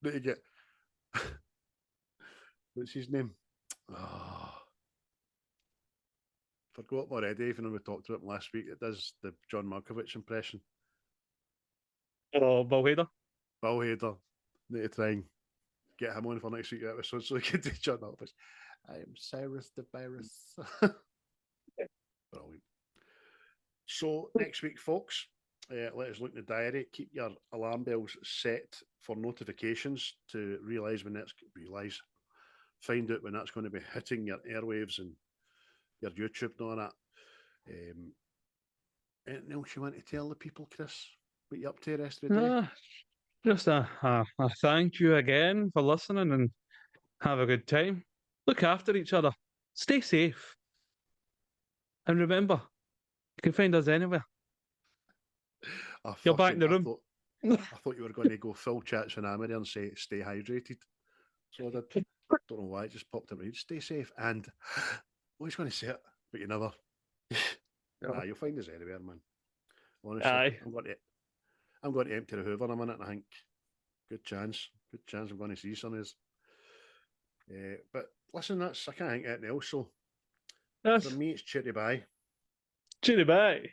need to get. What's his name? Oh, forgot already, even though we talked about him last week. It does the John Malkovich impression. Bill Hader. Bill Hader. Need to try and get him on for next week's episode so we can do John Malkovich. I am Cyrus the Virus. Brilliant. So next week, folks, let us look in the diary. Keep your alarm bells set for notifications to find out when that's going to be hitting your airwaves and your YouTube and all that. Anything else you want to tell the people, Chris? What you up to the rest of the day? Just a thank you again for listening and have a good time. Look after each other. Stay safe. And remember, you can find us anywhere. You're back in the room. I thought you were going to go full chat tsunami there and say stay hydrated. So I did. Don't know why it just popped in my head. Stay safe and I was going to say it, but you never. Nah, you'll find us anywhere, man. Honestly, Aye. I'm going to empty the Hoover in a minute, and I think good chance I'm going to see some of this. But listen, I can't think anything else. So Yes. for me, it's cherry bye. Cheery bye.